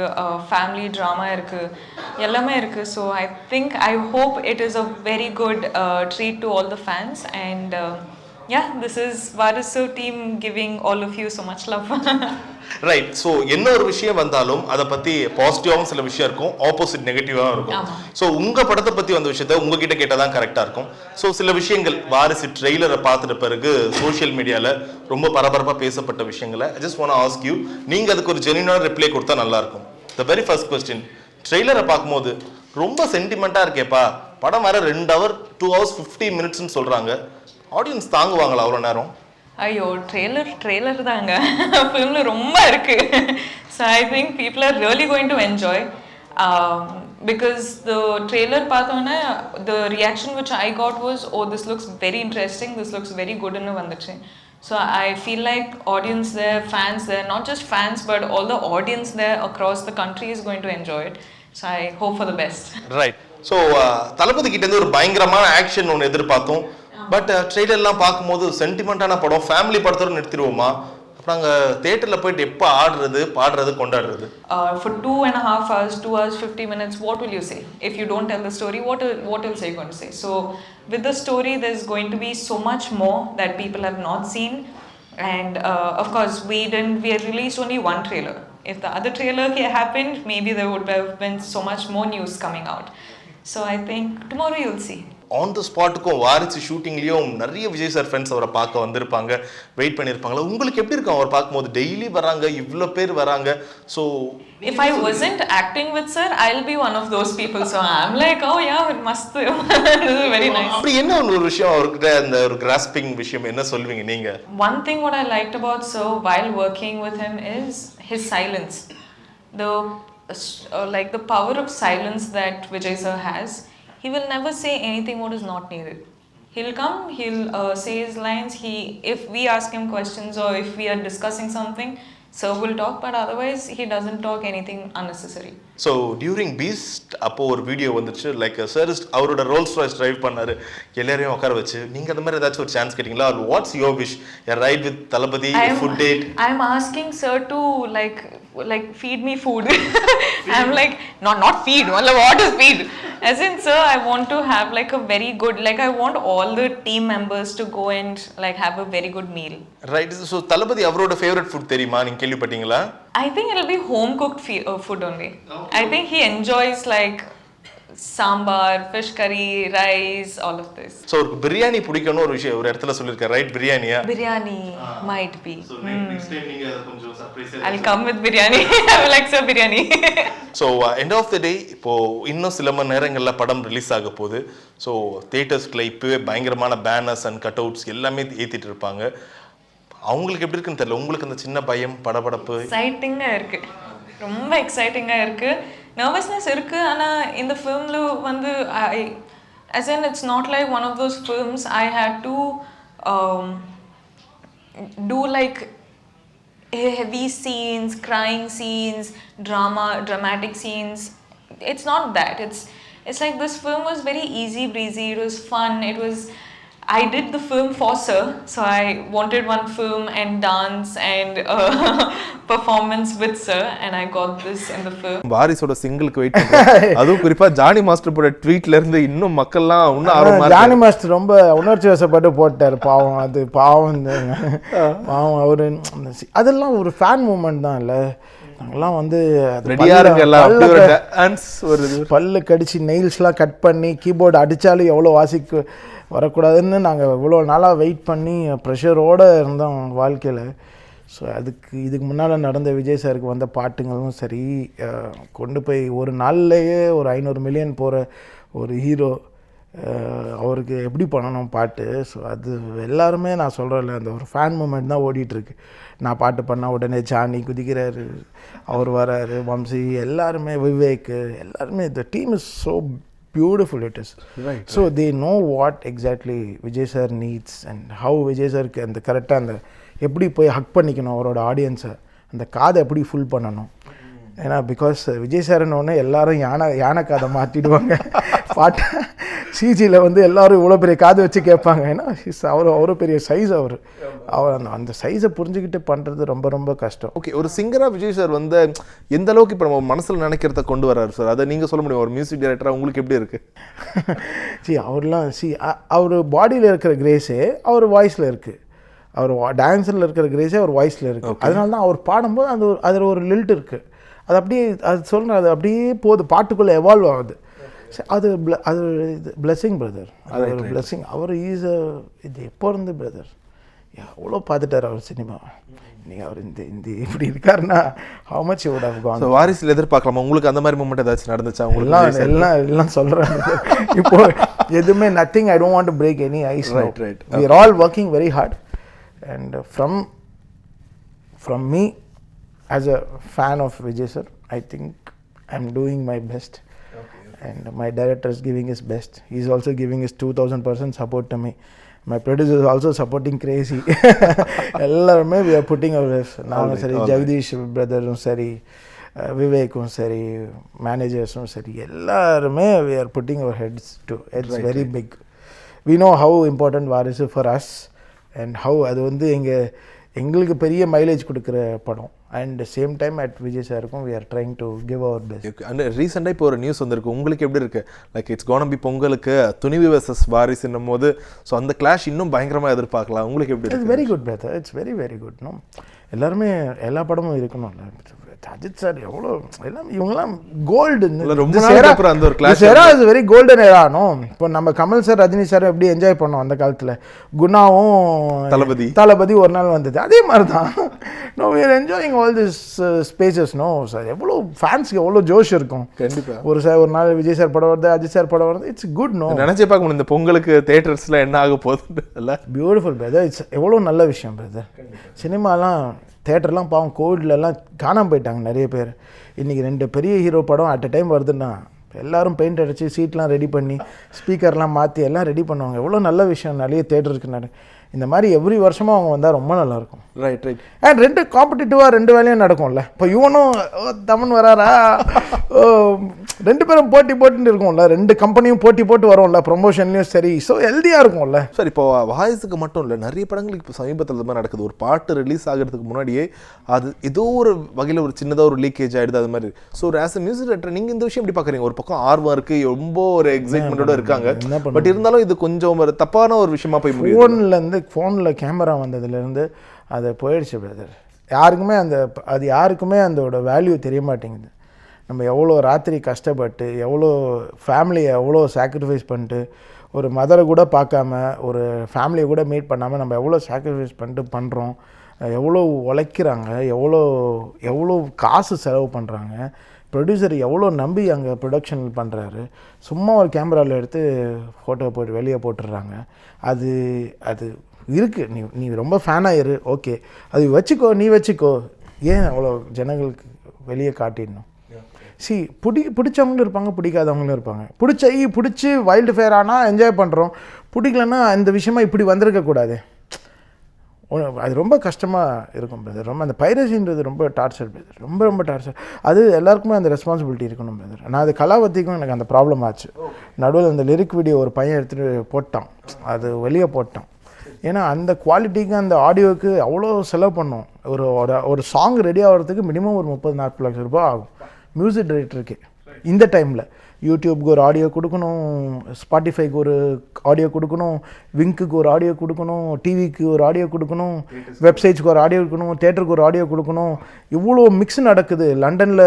ஃபேமிலி ட்ராமா இருக்கு, எல்லாமே இருக்கு. So I hope it is a very good treat to all the fans. And this is Varisu team giving all of you so much love. Right. So என்ன ஒரு விஷயம் வந்தாலும் அதை பற்றி பாசிட்டிவாகவும் சில விஷயம் இருக்கும், ஆப்போசிட் நெகட்டிவாகவும் இருக்கும். ஸோ உங்கள் படத்தை பற்றி வந்த விஷயத்த உங்ககிட்ட கேட்டால் தான் கரெக்டாக இருக்கும். ஸோ சில விஷயங்கள் வாரிசு ட்ரெய்லரை பார்த்துட்ட பிறகு சோஷியல் மீடியாவில் ரொம்ப பரபரப்பாக பேசப்பட்ட விஷயங்களை I just want to ask you, நீங்கள் அதுக்கு ஒரு ஜென்யூனான ரிப்ளை கொடுத்தா நல்லாயிருக்கும். த வெரி ஃபர்ஸ்ட் கொஸ்டின், ட்ரெய்லரை பார்க்கும்போது ரொம்ப சென்டிமெண்ட்டாக இருக்கேப்பா, படம் வேறு 2 hours 2 hours 50 minutesன்னு சொல்கிறாங்க, ஆடியன்ஸ் தாங்குவாங்களா அவ்வளோ நேரம்? ஐயோ, ட்ரெய்லர் தாங்க, ஃபிலிம்ல ரொம்ப இருக்கு. So I think people are really going to enjoy because the trailer பார்த்தோன்னே the reaction which I got was, oh this looks very interesting, this looks very குட்னு வந்துச்சு. So I feel like audience there, fans there, not just fans but all the audience there across the country is going to enjoy it. So I hope for the best. Right. So தளபதி கிட்ட இருந்து ஒரு பயங்கரமான action ஒன்று எதிர்பார்த்தோம். But ட்ரெய்லர்லாம் பார்க்கும்போது சென்டிமெண்டான படம், family படத்தோட நிறுத்திடுவோமா? அப்புறம் நாங்கள் தேட்டரில் போயிட்டு எப்போ ஆடுறது, பாடுறது, கொண்டாடுறது? For 2.5 hours, 2 hours 50 minutes, what will you say? If you don't tell the story, what else are you going to say? So with the story, there's going to be so much more that people have not seen. And of course, we released only one trailer. If the other trailer happened, maybe there would have been so much more news coming out. So I think tomorrow you'll see. On the ஸ்பாட்டுக்கும் வாரிசு ஷூட்டிங்லேயும் நிறைய Vijay sir friends அவரை பார்க்க வந்திருப்பாங்க, wait பண்ணியிருப்பாங்களா? உங்களுக்கு எப்படி இருக்கும் அவர் பார்க்கும்போது? டெய்லி வராங்க, இவ்வளோ பேர் வராங்க. So if I wasn't acting with sir, I'll be one of those people. So I'm like, oh yeah, it must. This is very nice. அப்படி என்ன ஒரு விஷயம் அவர்கிட்ட அந்த ஒரு கிராஸ்பிங் விஷயம் என்ன சொல்வீங்க நீங்க? One thing what I liked about sir while working with him is his silence. The like the power of silence that Vijay sir has. He will never say anything what is not needed. He'll come, he'll say his lines. If we ask him questions or if we are discussing something, sir will talk, but otherwise he doesn't talk anything unnecessary. So during Beast அப்போ ஒரு video வந்துச்சு, like sir அவரோட Rolls Royce drive பண்ணாரு, எல்லாரையும் உட்கார வச்சு. நீங்கள் அந்த மாதிரி ஏதாச்சும் ஒரு சான்ஸ் கேட்டிங்களா? What's your wish? Right with Thalapathy, food date? I'm asking sir to like feed me food. I'm like, not feed, what is feed? As in sir, I want to have like a very good, like I want all the team members to go and like have a very good meal. Right. So Thalapathy அவரோட favourite food தெரியுமா? நீங்கள் கேள்விப்பட்டீங்களா? I think it'll be home cooked food only. I think he enjoys like sambar, fish curry, rice, all of this. So ஒரு பிரியாணி பிடிக்கணும் ஒரு விஷயம் ஒரு இடத்துல சொல்லியிருக்காரு, ரைட்? பிரியாணியா? Biryani might be. Next time நீங்க அதை கொஞ்சம் surprise. I'll come with biryani. I will like sir biryani. So end of the day இப்போ இன்னும் சில மணி நேரங்களில் படம் ரிலீஸ் ஆக போகுது. ஸோ தியேட்டர்ஸ்க்குள்ள இப்போவே பயங்கரமான பேனர்ஸ் அண்ட் கட் அவுட்ஸ் எல்லாமே ஏற்றிட்டு இருப்பாங்க. அவங்களுக்கு எப்படி இருக்குன்னு தெரியல, உங்களுக்கு அந்த சின்ன பயம், படபடப்பு? எக்ஸைட்டிங்காக இருக்குது, ரொம்ப எக்ஸைட்டிங்காக இருக்குது, நர்வஸ்னஸ் இருக்குது. ஆனால் இந்த ஃபிலிமில் வந்து as in it's not like one of those films I had to do like heavy scenes, crying scenes, dramatic scenes. It's not that. It's like this film was very easy breezy. It was fun. I did the film for sir, so I wanted one film and dance and performance with sir, and I got this in the film. வாரிசோட சிங்கிளுக்கு wait பண்றேன். அதுவும் குறிப்பா Johnny master போட ட்வீட்ல இருந்து இன்னும் மக்கள்லாம் இன்னும் ஆர்வமா இருக்காங்க. ஜானி மாஸ்டர் ரொம்ப உணர்ச்சி வசப்பட்டு போட்டார், பாவம். அது பாவம் பாவம். அவரு அதெல்லாம் ஒரு ஃபேன் மூமெண்ட் தான் இல்ல. நாங்கெல்லாம் வந்து பல்லு கடிச்சு நெயில்ஸ்லாம் கட் பண்ணி கீபோர்டு அடித்தாலும் எவ்வளோ வாசிக்கு வரக்கூடாதுன்னு நாங்கள் இவ்வளோ நாளாக வெயிட் பண்ணி ப்ரெஷரோடு இருந்தோம் வாழ்க்கையில். ஸோ இதுக்கு முன்னால் நடந்த விஜய் சாருக்கு வந்த பாட்டுங்களும் சரி, கொண்டு போய் ஒரு நாள்லேயே ஒரு 500 மில்லியன் போகிற ஒரு ஹீரோ, அவருக்கு எப்படி பண்ணணும் பாட்டு. ஸோ அது எல்லாருமே நான் சொல்கிறேன்ல, அந்த ஒரு ஃபேன் மூமெண்ட் தான் ஓடிட்டுருக்கு. நான் பாட்டு பண்ணால் உடனே சாணி குதிக்கிறாரு, அவர் வராரு, வம்சி, எல்லாருமே, விவேக், எல்லாருமே. The team is so beautiful it is. Right. So they know what exactly Vijay sir needs and how Vijay sir அந்த கரெக்டாக அந்த எப்படி போய் ஹக் பண்ணிக்கணும் அவரோட ஆடியன்ஸை, அந்த காதை எப்படி ஃபுல் பண்ணணும். ஏன்னா பிகாஸ் விஜய் சார்னோடனே எல்லாரும் யானை காதை மாற்றிடுவாங்க. பாட்டை சிஜியில் வந்து எல்லோரும் இவ்வளோ பெரிய காது வச்சு கேட்பாங்க. ஏன்னா அவ்வளோ பெரிய சைஸ் அவர் அந்த சைஸை புரிஞ்சுக்கிட்டு பண்ணுறது ரொம்ப ரொம்ப கஷ்டம். ஓகே, ஒரு சிங்கராக விஜய் சார் வந்து எந்த அளவுக்கு இப்போ நம்ம மனசில் நினைக்கிறத கொண்டு வர்றாரு சார், அதை நீங்கள் சொல்ல முடியும். ஒரு மியூசிக் டைரக்டராக உங்களுக்கு எப்படி இருக்குது? அவர் பாடியில் இருக்கிற கிரேஸே அவர் வாய்ஸில் இருக்குது, அவர் டான்ஸரில் இருக்கிற கிரேஸே அவர் வாய்ஸில் இருக்குது. அதனால தான் அவர் பாடும்போது அதில் ஒரு லில்ட் இருக்குது. அது அப்படியே சொல்கிறேன், அது அப்படியே போகுது, பாட்டுக்குள்ளே எவால்வ் ஆகுது. அது பிளெஸிங் பிரதர், அது ஒரு பிளெஸிங். அவர் இது எப்போ இருந்து பிரதர் எவ்வளோ பார்த்துட்டார் அவர் சினிமாவை. நீங்கள் அவர் இந்த இப்படி இருக்காருன்னா how much would have gone. வாரிசில் எதிர்பார்க்கலாமா உங்களுக்கு? அந்த மாதிரி மூமெண்ட் ஏதாச்சும் நடந்துச்சா உங்களுக்கு? எல்லாம் சொல்கிறேன் இப்போ எதுவுமே nothing. I don't want to break any ice. Right. We are all working very hard and from me as a fan of Vijay sir, I think I'm doing my best. And my director is giving his best. He's also giving his 2000% support to me. My producer is also supporting crazy. எல்லாருமே we are putting our best. நானும் சரி, ஜெகதீஷ் பிரதரும் சரி, விவேக்கும் சரி, மேனேஜர்ஸும் சரி, எல்லாருமே we are putting our heads to. It's very big. We know how important Varisu for us and how அது வந்து எங்களுக்கு பெரிய மைலேஜ் கொடுக்குற படம். And same time at Vijay சாருக்கும் we are trying to give our best. And ரீசெண்டாக இப்போ ஒரு நியூஸ் வந்திருக்கு, உங்களுக்கு எப்படி இருக்குது? லைக் இட்ஸ் கோனா பி பொங்கலுக்கு துணிவு வெர்சஸ் வாரிசுன்னும் போது, ஸோ அந்த கிளாஷ் இன்னும் பயங்கரமாக எதிர்பார்க்கலாம். உங்களுக்கு எப்படி? It's very good brother, it's very very good. No எல்லாருமே எல்லா படமும் இருக்கணும்ல. அஜித் சார் எவ்வளோ எல்லாம் இவங்கெல்லாம் கோல்டு. ரொம்ப நாளைக்கு அப்புறம் அந்த ஒரு clash இஸ் வெரி கோல்டன் ஏரானோ. இப்போ நம்ம கமல் சார் ரஜினி சார் எப்படி என்ஜாய் பண்ணோம் அந்த காலத்தில், குணாவும் தளபதி ஒரு நாள் வந்தது, அதே மாதிரி தான். No we are enjoying all this spaces. No sir எவ்வளோ ஃபேன்ஸ்க்கு எவ்வளோ ஜோஷ் இருக்கும். கண்டிப்பாக ஒரு நாள் விஜய் சார் படம் வருது, அஜித் சார் படம் வருது, இட்ஸ் குட். நோ நினச்சே பார்க்க முடியும் இந்த பொங்கலுக்கு தேட்டர்ஸில் என்ன ஆக போகுது. இல்லை பியூட்டிஃபுல் பிரதர், இட்ஸ் எவ்வளோ நல்ல விஷயம் பிரதர். சினிமாலாம் தேட்டர்லாம் பாவம் கோவிட்லலாம் காணாமல் போயிட்டாங்க நிறைய பேர். இன்றைக்கி 2 பெரிய ஹீரோ படம் அட் அ டைம் வருதுன்னா எல்லோரும் பெயிண்ட் அடித்து சீட்லாம் ரெடி பண்ணி ஸ்பீக்கர்லாம் மாற்றி எல்லாம் ரெடி பண்ணுவாங்க. எவ்வளோ நல்ல விஷயம் நிறைய தேட்டருக்கு. இந்த மாதிரி எவ்ரி வருஷமும் அவங்க வந்தால் ரொம்ப நல்லாயிருக்கும். ரைட் அண்ட் 2 காம்படிட்டிவாக 2 வேலையும் நடக்கும்ல. இப்போ இவனும் தமன் வராரா, 2 பேரும் போட்டுன்னு இருக்கும்ல, 2 கம்பெனியும் போட்டு வரும்ல, ப்ரொமோஷன்லையும் சரி. ஸோ ஹெல்தியாக இருக்கும்ல சார். இப்போ வாய்ஸுக்கு மட்டும் இல்லை, நிறைய படங்களுக்கு இப்போ சமீபத்தில் மாதிரி நடக்குது. ஒரு பாட்டு ரிலீஸ் ஆகிறதுக்கு முன்னாடியே அது ஏதோ ஒரு வகையில் ஒரு சின்னதாக ஒரு லீக்கேஜ் ஆகிடுது அது மாதிரி. ஸோ ஒரு ஆஸ் அ மியூசிக் டைரக்டர் நீங்கள் இந்த விஷயம் எப்படி பார்க்குறீங்க? ஒரு பக்கம் ஆர்வம் இருக்குது, ரொம்ப ஒரு எக்ஸைட்மெண்ட்டோட இருக்காங்க, பட் இருந்தாலும் இது கொஞ்சம் ஒரு தப்பான ஒரு விஷயமா போய் முடியும். ஃபோனில் கேமரா வந்ததுலேருந்து அது போயிடுச்சு பிரதர். யாருக்குமே அதோட வேல்யூ தெரிய மாட்டேங்குது. நம்ம எவ்வளோ ராத்திரி கஷ்டப்பட்டு, எவ்வளோ ஃபேமிலியை எவ்வளோ சாக்ரிஃபைஸ் பண்ணிட்டு, ஒரு மதரை கூட பார்க்காம, ஒரு ஃபேமிலியை கூட மீட் பண்ணாமல் நம்ம எவ்வளோ சாக்ரிஃபைஸ் பண்ணிட்டு பண்ணுறோம், எவ்வளோ உழைக்கிறாங்க, எவ்வளோ காசு செலவு பண்ணுறாங்க, ப்ரொடியூசர் எவ்வளோ நம்பி அங்கே ப்ரொடக்ஷன் பண்ணுறாரு. சும்மா ஒரு கேமராவில் எடுத்து ஃபோட்டோ போட்டு வெளியே போட்டுடுறாங்க. அது இருக்குது. நீ ரொம்ப ஃபேனாக இரு, ஓகே, அது நீ வச்சுக்கோ. ஏன் அவ்வளோ ஜனங்களுக்கு வெளியே காட்டிடணும்? பிடிச்சவங்களும் இருப்பாங்க, பிடிக்காதவங்களும் இருப்பாங்க. பிடிச்சி வைல்டு ஃபயர் ஆனால் என்ஜாய் பண்ணுறோம், பிடிக்கலன்னா இந்த விஷயமா இப்படி வந்திருக்கக்கூடாது. அது ரொம்ப கஷ்டமாக இருக்கும் பிரதர். ரொம்ப அந்த பைரசின்றது ரொம்ப டார்ச்சர் பிரதர், ரொம்ப டார்ச்சர். அது எல்லாருக்குமே அந்த ரெஸ்பான்சிபிலிட்டி இருக்கணும் பிரதர். நான் அது கலாவதிக்கும் எனக்கு அந்த ப்ராப்ளம் ஆச்சு. நடுவில் அந்த லிரிக் வீடியோ ஒரு பையன் எடுத்துகிட்டு போட்டான், அது வெளியே போட்டான். ஏன்னா அந்த குவாலிட்டிக்கு அந்த ஆடியோவுக்கு அவ்வளோ செலவு பண்ணோம். ஒரு சாங் ரெடி ஆகிறதுக்கு மினிமம் ஒரு 30-40 லட்சம் ரூபாய் ஆகும் மியூசிக் டைரக்டருக்கு. இந்த டைமில் யூடியூப்க்கு ஒரு ஆடியோ கொடுக்கணும், ஸ்பாட்டிஃபைக்கு ஒரு ஆடியோ கொடுக்கணும், விங்க்குக்கு ஒரு ஆடியோ கொடுக்கணும், டிவிக்கு ஒரு ஆடியோ கொடுக்கணும், வெப்சைட்ஸ்க்கு ஒரு ஆடியோ கொடுக்கணும், தேட்டருக்கு ஒரு ஆடியோ கொடுக்கணும். இவ்வளோ மிக்ஸ் நடக்குது. லண்டனில்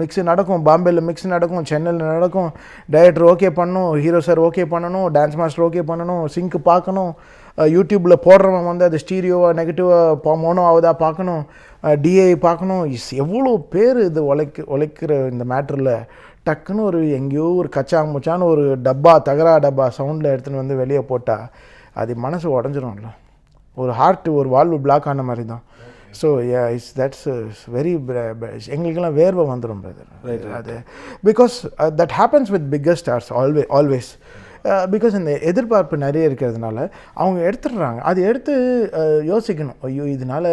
மிக்ஸ் நடக்கும், பாம்பேயில் மிக்ஸ் நடக்கும், சென்னையில் நடக்கும். டைரக்டர் ஓகே பண்ணணும், ஹீரோ சார் ஓகே பண்ணணும், டான்ஸ் மாஸ்டர் ஓகே பண்ணணும், சிங்க்கு பார்க்கணும், யூடியூப்பில் போடுறவன் வந்து அது ஸ்டீரியோவாக நெகட்டிவாக மோனோ ஆகுதா பார்க்கணும், டிஐ பார்க்கணும். எவ்வளோ பேர் இது உழைக்கிற இந்த மேட்டரில் டக்குன்னு ஒரு எங்கேயோ ஒரு கச்சாமுச்சான்னு ஒரு தகரா டப்பா சவுண்டில் எடுத்துன்னு வந்து வெளியே போட்டால் அது மனசு உடஞ்சிரும்ல. ஒரு ஹார்ட் ஒரு வால்வு பிளாக் ஆன மாதிரி தான். ஸோ தட்ஸ் வெரி எங்களுக்கெல்லாம் வேர்வை வந்துடும் பிரதர். அது because that happens with bigger stars always. Because இந்த எதிர்பார்ப்பு நிறைய இருக்கிறதுனால அவங்க எடுத்துடுறாங்க. அது எடுத்து யோசிக்கணும், ஐயோ இதனால்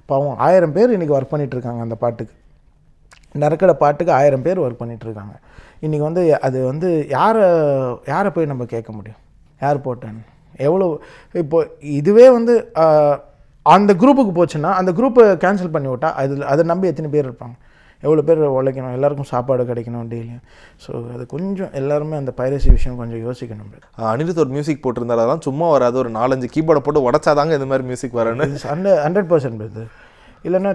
பாவம் 1000 பேர் இன்றைக்கி ஒர்க் பண்ணிகிட்ருக்காங்க அந்த பாட்டுக்கு, நறுக்கடை பாட்டுக்கு 1000 பேர் ஒர்க் பண்ணிகிட்ருக்காங்க. இன்றைக்கி வந்து அது வந்து யாரை போய் நம்ம கேட்க முடியும், யார் போட்டேன்னு எவ்வளோ. இப்போ இதுவே வந்து அந்த குரூப்புக்கு போச்சுன்னா அந்த குரூப்பை கேன்சல் பண்ணி விட்டால் அதை நம்பி எத்தனை பேர் இருப்பாங்க, எவ்வளோ பேர் உழைக்கணும், எல்லாருக்கும் சாப்பாடு கிடைக்கணும் டெய்லியும். ஸோ அது கொஞ்சம் எல்லாருமே அந்த பைரசி விஷயம் கொஞ்சம் யோசிக்கணும். அனிருத் ஒரு மியூசிக் போட்டிருந்தாலும் அதெல்லாம் சும்மா வராது, ஒரு 4-5 கீபோர்டை போட்டு உடச்சாதாங்க இந்த மாதிரி மியூசிக் வரணும். 100% பிரதர். இல்லைன்னா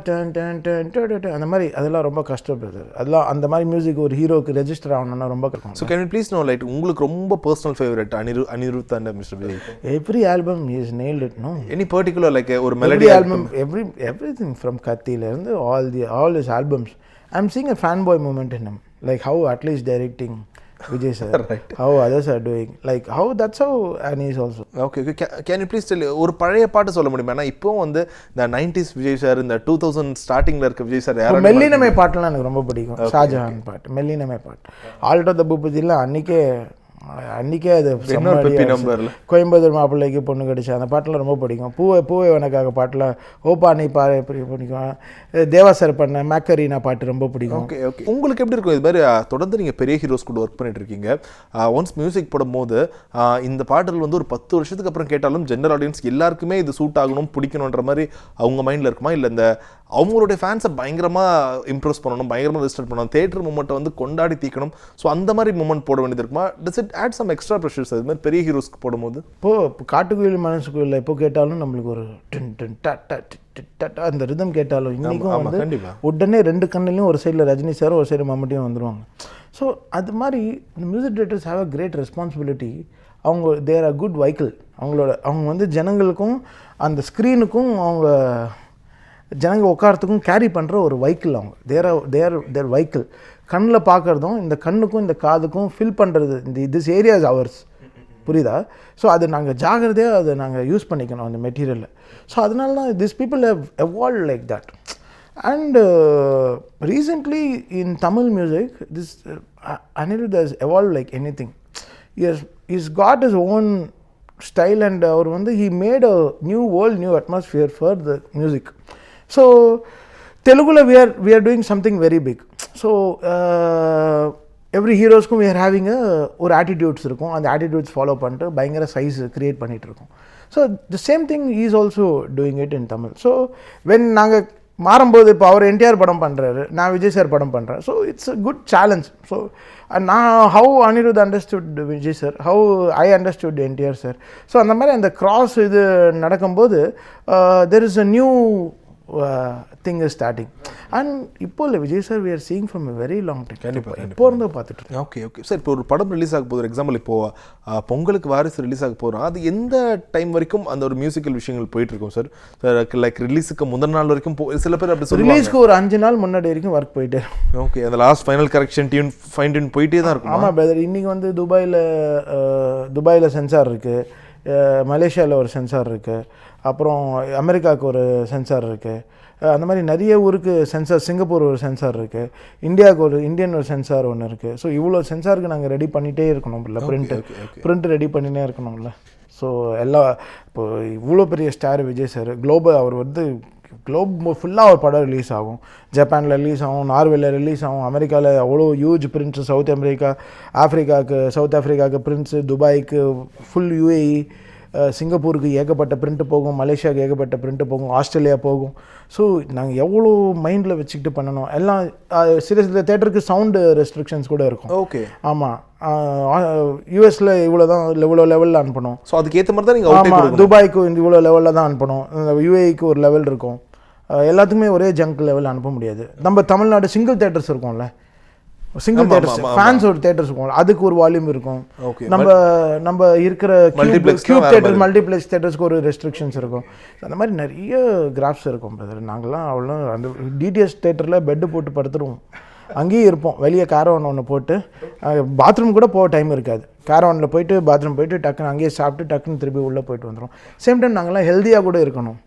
அந்த மாதிரி அதெல்லாம் ரொம்ப கஷ்டம் பிரதர். அதெல்லாம் அந்த மாதிரி மியூசிக் ஒரு ஹீரோக்கு ரெஜிஸ்டர் ஆகணும்னா ரொம்ப கஷ்டம். So can you please no light உங்களுக்கு ரொம்ப personal favourite Anirudh and mister Vijay? Every album is nailed it. No any particular like ஒரு மெலடி ஆல்பம், எவ்ரிதிங் ஃப்ரம் கத்தியிலேருந்து all his albums. I'm seeing a fanboy moment in him, like how at least directing Vijay sir, right. How others are doing, like how that's how Annie is also. Okay. Can you please tell ஒரு பழைய பாட்டு சொல்ல முடியுமா? ஏன்னா இப்போ வந்து இந்த 90s Vijay sir, இந்த 2000 ஸ்டார்டிங்ல இருக்க விஜய் சார் யாரும் மெல்லினமே பாட்டுலாம் எனக்கு ரொம்ப பிடிக்கும். ஷாஜஹான் பாட்டு, மெல்லினமே பாட்டு, ஆல்டோ த பூபதியில் அன்றைக்கே அது கோயம்புத்தூர் மாப்பிள்ளைக்கு பொண்ணு கிடைச்சி அந்த பாட்டெலாம் ரொம்ப பிடிக்கும். பூவை உனக்காக பாட்டெலாம் ஓப்பா நீ பாரு பிடிக்கும். தேவாசர் பண்ண மேக்கரீனா பாட்டு ரொம்ப பிடிக்கும். ஓகே. உங்களுக்கு எப்படி இருக்கும் இது மாதிரி தொடர்ந்து நீங்கள் பெரிய ஹீரோஸ் கூட ஒர்க் பண்ணிட்டு இருக்கீங்க, ஒன்ஸ் மியூசிக் போடும்போது இந்த பாடல் வந்து ஒரு 10 வருஷத்துக்கு அப்புறம் கேட்டாலும் ஜென்ரல் ஆடியன்ஸ் எல்லாருக்குமே இது சூட் ஆகணும் பிடிக்கணுன்ற மாதிரி அவங்க மைண்டில் இருக்குமா? இல்லை இந்த அவங்களுடைய ஃபேன்ஸை பயங்கரமாக இம்ப்ரெஸ் பண்ணணும், பயங்கரமாக விசிட் பண்ணணும், தியேட்டர் மூமெண்ட்டை வந்து கொண்டாடி தீக்கணும். ஸோ அந்த மாதிரி மூமெண்ட் போட வேண்டியது இருக்குமா? Does it add some extra pressures அது மாதிரி பெரிய ஹீரோஸ்க்கு போடும்போது? இப்போ காட்டுக்குயில் மனசுக்குள்ள எப்போ கேட்டாலும் நம்மளுக்கு ஒரு அந்த ரிதம் கேட்டாலும் இன்றைக்கும் வந்து உடனே 2 கண்ணிலையும் ஒரு சைடில் ரஜினி சாரும் ஒரு சைடு மம்முட்டியும் வந்துடுவாங்க. ஸோ அது மாதிரி இந்த music directors have a great responsibility. அவங்க தேர் அ குட் வைக்கிள். அவங்க வந்து ஜனங்களுக்கும் அந்த ஸ்க்ரீனுக்கும் அவங்க ஜனங்க உட்காரத்துக்கும் கேரி பண்ணுற ஒரு வைக்கிள். அவங்க தேர் வைக்கிள். கண்ணில் பார்க்குறதும் இந்த கண்ணுக்கும் இந்த காதுக்கும் ஃபில் பண்ணுறது திஸ் ஏரியாஸ் அவர்ஸ், புரியுதா? ஸோ அது நாங்கள் ஜாகிரதையாக அதை நாங்கள் யூஸ் பண்ணிக்கணும் அந்த மெட்டீரியலில். ஸோ அதனால தான் this people have evolve like that. And recently in Tamil music this Anirudh has evolved like anything. He's got his own style and அவர் வந்து he made a new atmosphere for the music. So Telugu we are doing something very big. So every ஹீரோஸ்க்கும் we are having ஒரு attitudes இருக்கும். அந்த attitudes follow பண்ணிட்டு பயங்கர size create பண்ணிகிட்டு இருக்கோம். So the same thing is also doing it in Tamil. So when நாங்கள் மாறும்போது இப்போ அவர் என்டிஆர் படம் பண்ணுறாரு, நான் விஜய் சார் படம் பண்ணுறேன். So it's a good challenge. So நான் how Anirudh understood Vijay sir, how I understood NTR sir. So அந்த மாதிரி அந்த கிராஸ் இது நடக்கும்போது there is a new thing is starting. And இப்போ இல்லை Vijay sir we are seeing from a very long time. கண்டிப்பாக இப்போ இருந்து பார்த்துட்டு இருக்கோம். ஓகே சார், இப்போ ஒரு படம் ரிலீஸ் ஆக போகுது, எக்ஸாம்பிள் இப்போது பொங்கலுக்கு வாரிசு ரிலீஸ் ஆக போகிறோம். அது எந்த டைம் வரைக்கும் அந்த ஒரு மியூசிக்கல் விஷயங்கள் போயிட்டுருக்கோம் சார்? லைக் ரிலீஸுக்கு முதல் நாள் வரைக்கும் சில பேர் அப்படி சொல்லுவாங்க. ரிலீஸ்க்கு ஒரு 5 நாள் முன்னாடி வரைக்கும் ஒர்க் போயிட்டே. ஓகே, அந்த last final correction tune fine tune போயிட்டே தான் இருக்கும். ஆமாம் பிரதர். இன்றைக்கி வந்து துபாயில் சென்சார் இருக்குது, மலேசியாவில் ஒரு சென்சார் இருக்குது, அப்புறம் அமெரிக்காவுக்கு ஒரு சென்சார் இருக்குது. அந்த மாதிரி நிறைய ஊருக்கு சென்சார், சிங்கப்பூர் ஒரு சென்சார் இருக்குது, இந்தியாவுக்கு இந்தியன் ஒரு சென்சார் ஒன்று இருக்குது. ஸோ இவ்வளோ சென்சாருக்கு நாங்கள் ரெடி பண்ணிகிட்டே இருக்கணும் இல்லை, பிரிண்ட் ரெடி பண்ணினே இருக்கணும்ல. ஸோ இப்போ இவ்வளோ பெரிய ஸ்டார் விஜய் சார், அவர் வந்து ஃபுல்லாக ஒரு படம் ரிலீஸ் ஆகும். ஜப்பானில் ரிலீஸ் ஆகும், நார்வேல ரிலீஸ் ஆகும், அமெரிக்காவில் அவ்வளோ huge prints, south America, south ஆஃப்ரிக்காவுக்கு பிரிண்ட்ஸு, துபாய்க்கு ஃபுல் UAE, சிங்கப்பூருக்கு ஏகப்பட்ட பிரிண்ட்டு போகும், மலேசியாவுக்கு ஏகப்பட்ட பிரிண்ட்டு போகும், ஆஸ்திரேலியா போகும். ஸோ நாங்கள் எவ்வளோ மைண்டில் வச்சுக்கிட்டு பண்ணணும் எல்லாம். சில தேட்டருக்கு சவுண்டு ரெஸ்ட்ரிக்ஷன்ஸ் கூட இருக்கும். ஓகே, ஆமாம். யூஎஸில் இவ்வளோ தான் லெவலில் அனுப்பணும். ஸோ அதுக்கேற்ற மாதிரி தான் நீங்கள். ஆமாம், துபாய்க்கு இவ்வளோ லெவலில் தான் அனுப்பணும், UAEக்கு ஒரு லெவல் இருக்கும். எல்லாத்துக்குமே ஒரே ஜங்க் லெவலில் அனுப்ப முடியாது. நம்ம தமிழ்நாடு சிங்கிள் தேட்டர்ஸ் இருக்கும்ல, சிங்கிள் தேட்டர்ஸ், ஃபேன்ஸ் ஒரு தேட்டர்ஸ் இருக்கும், அதுக்கு ஒரு வால்யூம் இருக்கும். நம்ம இருக்கிற கியூப் தேட்டர், மல்டிப்ளெக்ஸ் தேட்டர்ஸ்க்கு ஒரு ரெஸ்ட்ரிக்ஷன்ஸ் இருக்கும். அந்த மாதிரி நிறைய கிராஃப்ஸ் இருக்கும் பிரதர். நாங்கள்லாம் அவ்வளோ அந்த டிடிஎஸ் தேட்டரில் பெட்டு போட்டு படுத்துருவோம், அங்கேயும் இருப்போம். வெளியே கேரவான் ஒன்று போட்டு, பாத்ரூம் கூட போக டைம் இருக்காது. கேரவானில் போயிட்டு பாத்ரூம் போயிட்டு டக்குன்னு அங்கேயே சாப்பிட்டு டக்குன்னு திருப்பி உள்ளே போயிட்டு வந்துடும். சேம் டைம் நாங்கள்லாம் ஹெல்த்தியாக கூட இருக்கணும்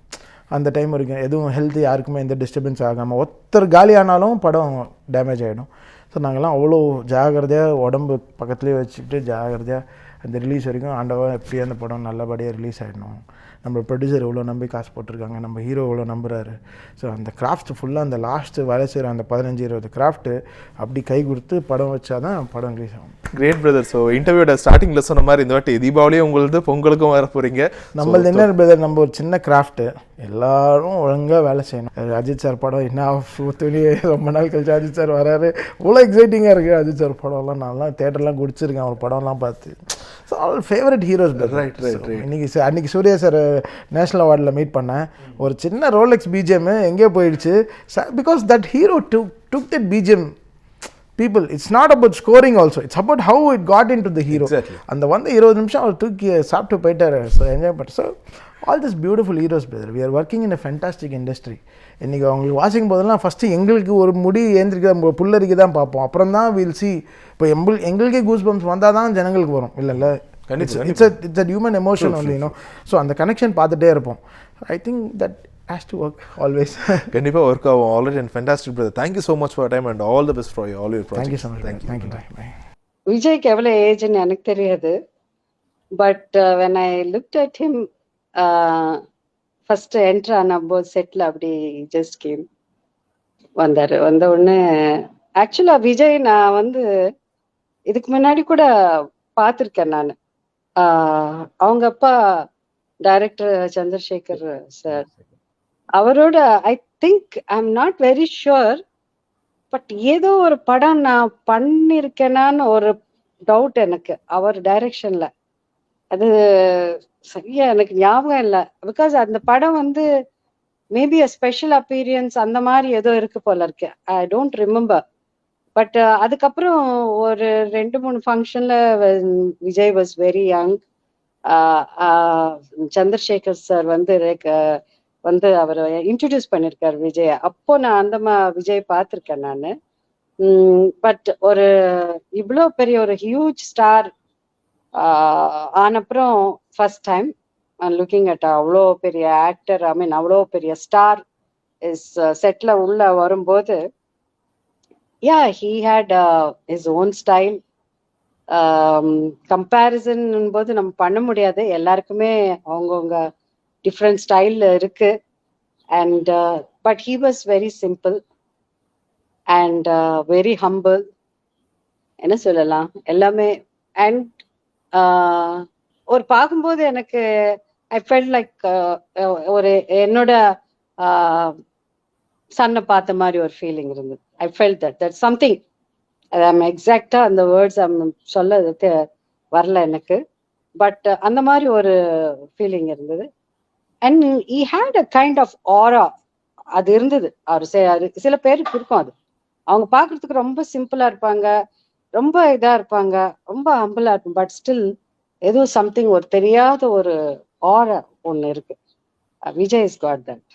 அந்த டைம் வரைக்கும். எதுவும் ஹெல்த்து யாருக்குமே எந்த டிஸ்டர்பன்ஸ் ஆகாமல், ஒருத்தர் காலி ஆனாலும் படம் டேமேஜ் ஆகிடும். ஸோ நாங்கள்லாம் அவ்வளோ ஜாகிரதையாக உடம்பு பக்கத்துலேயே வச்சுக்கிட்டு ஜாகிரதையாக அந்த ரிலீஸ் வரைக்கும் ஆண்டவா எப்படியே அந்த படம் நல்லபடியாக ரிலீஸ் ஆகிடணும். நம்ம ப்ரொடியூசர் எவ்வளோ நம்பி காசு போட்டிருக்காங்க, நம்ம ஹீரோ எவ்வளோ நம்புறாரு. ஸோ அந்த கிராஃப்ட் ஃபுல்லாக அந்த லாஸ்ட்டு வேலை செய்கிற அந்த 15-20 கிராஃப்ட்டு அப்படி கை கொடுத்து படம் வச்சா தான் படம் ரிலீஸ் ஆகும். Great brother. ஸோ இன்டர்வியூட ஸ்டார்டிங்கில் சொன்ன மாதிரி இந்த வாட்டி தீபாவளியும் உங்களது, பொங்கலுக்கும் வர போகிறீங்க. நம்மளது என்ன பிரதர், நம்ம ஒரு சின்ன கிராஃப்ட்டு, எல்லாரும் ஒழுங்காக வேலை செய்யணும். அஜித் சார் படம் என்ன துணி ரொம்ப நாள் கழிச்சு அஜித் சார் வராரு, இவ்வளோ எக்ஸைட்டிங்காக இருக்குது. அஜித் சார் படம்லாம் நான்லாம் தேட்டர்லாம் குடிச்சிருக்கேன் அவர் படம்லாம் பார்த்து. So all favourite heroes. Right. அன்றைக்கி சூர்யா சார் நேஷ்னல் அவார்டில் மீட் பண்ணேன். ஒரு சின்ன ரோலெக்ஸ் பிஜிஎம் எங்கேயோ போயிடுச்சு, because that hero took that BGM people. It's not about scoring also, it's about how it got into the hero. அந்த வந்து 20 நிமிஷம் அவர் தூக்கி சாப்பிட்டு போயிட்டாரு. ஸோ என்ஜாய் பண்ண. So all this beautiful heroes brother, we are working in a fantastic industry. இன்றைக்கி அவங்களுக்கு வாசிக்கும் போதெல்லாம் ஃபஸ்ட்டு எங்களுக்கு ஒரு முடி ஏந்திரிக்க புல்லரிக்க தான் பார்ப்போம், அப்புறம் தான் வில் சி. இப்போ எங்களுக்கே கூஸ் பம்ப்ஸ் வந்தால் தான் ஜனங்களுக்கு வரும், இல்லைல்ல. It's a human emotion only, you know. So அந்த கனெக்ஷன் பார்த்துட்டே இருப்போம். I think that has to work always. கண்டிப்பா work ஆகும். Already and fantastic brother. Thank you so much for your time and all the best for all your projects. Thank you so much. Thank you. Bye. விஜய்க்கு எவ்வளோ ஏஜ்னு எனக்கு தெரியாது. But when I looked at him, first entry ஆனபோது செட்டில் அப்படி just came வந்த உடனே. ஆக்சுவலாக விஜய் நான் வந்து இதுக்கு முன்னாடி கூட பார்த்துருக்கேன் நான். அவங்க அப்பா டைரக்டர் சந்திரசேகர் சார், அவரோட I think I am not very sure, but ஏதோ ஒரு படம் நான் பண்ணிருக்கேனான்னு ஒரு டவுட் எனக்கு அவர் டைரக்ஷன்ல. அது சரியா எனக்கு ஞாபகம் இல்லை. பிகாஸ் அந்த படம் வந்து மேபி அ ஸ்பெஷல் அப்பீரியன்ஸ் அந்த மாதிரி ஏதோ இருக்கு போல இருக்கு. I don't remember. பட் அதுக்கப்புறம் ஒரு 2-3 ஃபங்க்ஷன்ல Vijay was very young. Chandrasekhar sir வந்து வந்து அவர் இன்ட்ரடியூஸ் பண்ணிருக்காரு விஜய். அப்போ நான் அந்த விஜய் பார்த்துருக்கேன் நான். பட் ஒரு இவ்வளோ பெரிய ஒரு ஹியூஜ் ஸ்டார் ஆனப்புறம் ஃபர்ஸ்ட் டைம் லுக்கிங் அட் அவ்வளோ பெரிய ஆக்டர், ஐ மீன் அவ்வளோ பெரிய ஸ்டார் இஸ் செட்ல உள்ள வரும்போது, ya he had his own style. Comparison போது நம்ம பண்ண முடியாது, எல்லாருக்குமே அவங்கவுங்க டிஃப்ரெண்ட் ஸ்டைல் இருக்கு. And but he was very simple and very humble. என்ன சொல்லலாம், எல்லாமே. அண்ட் ஒரு பார்க்கும்போது எனக்கு ஐ ஃபெல்ட் லைக் ஒரு என்னோட சன்னை பார்த்த மாதிரி ஒரு ஃபீலிங் இருந்தது. I felt that something. எக்ஸாக்டா அந்த வேர்ட்ஸ் சொல்ல வரல எனக்கு, பட் அந்த மாதிரி ஒரு ஃபீலிங் இருந்தது. And he had a kind of aura, அது இருந்தது. அவர் சில பேருக்கு இருக்கும் அது. அவங்க பார்க்கறதுக்கு ரொம்ப சிம்பிளா இருப்பாங்க, ரொம்ப இதா இருப்பாங்க, ரொம்ப ஹம்பிளா இருக்கும், பட் ஸ்டில் ஏதோ சம்திங், ஒரு தெரியாத ஒரு ஆரா ஒண்ணு இருக்கு. Vijay is got that.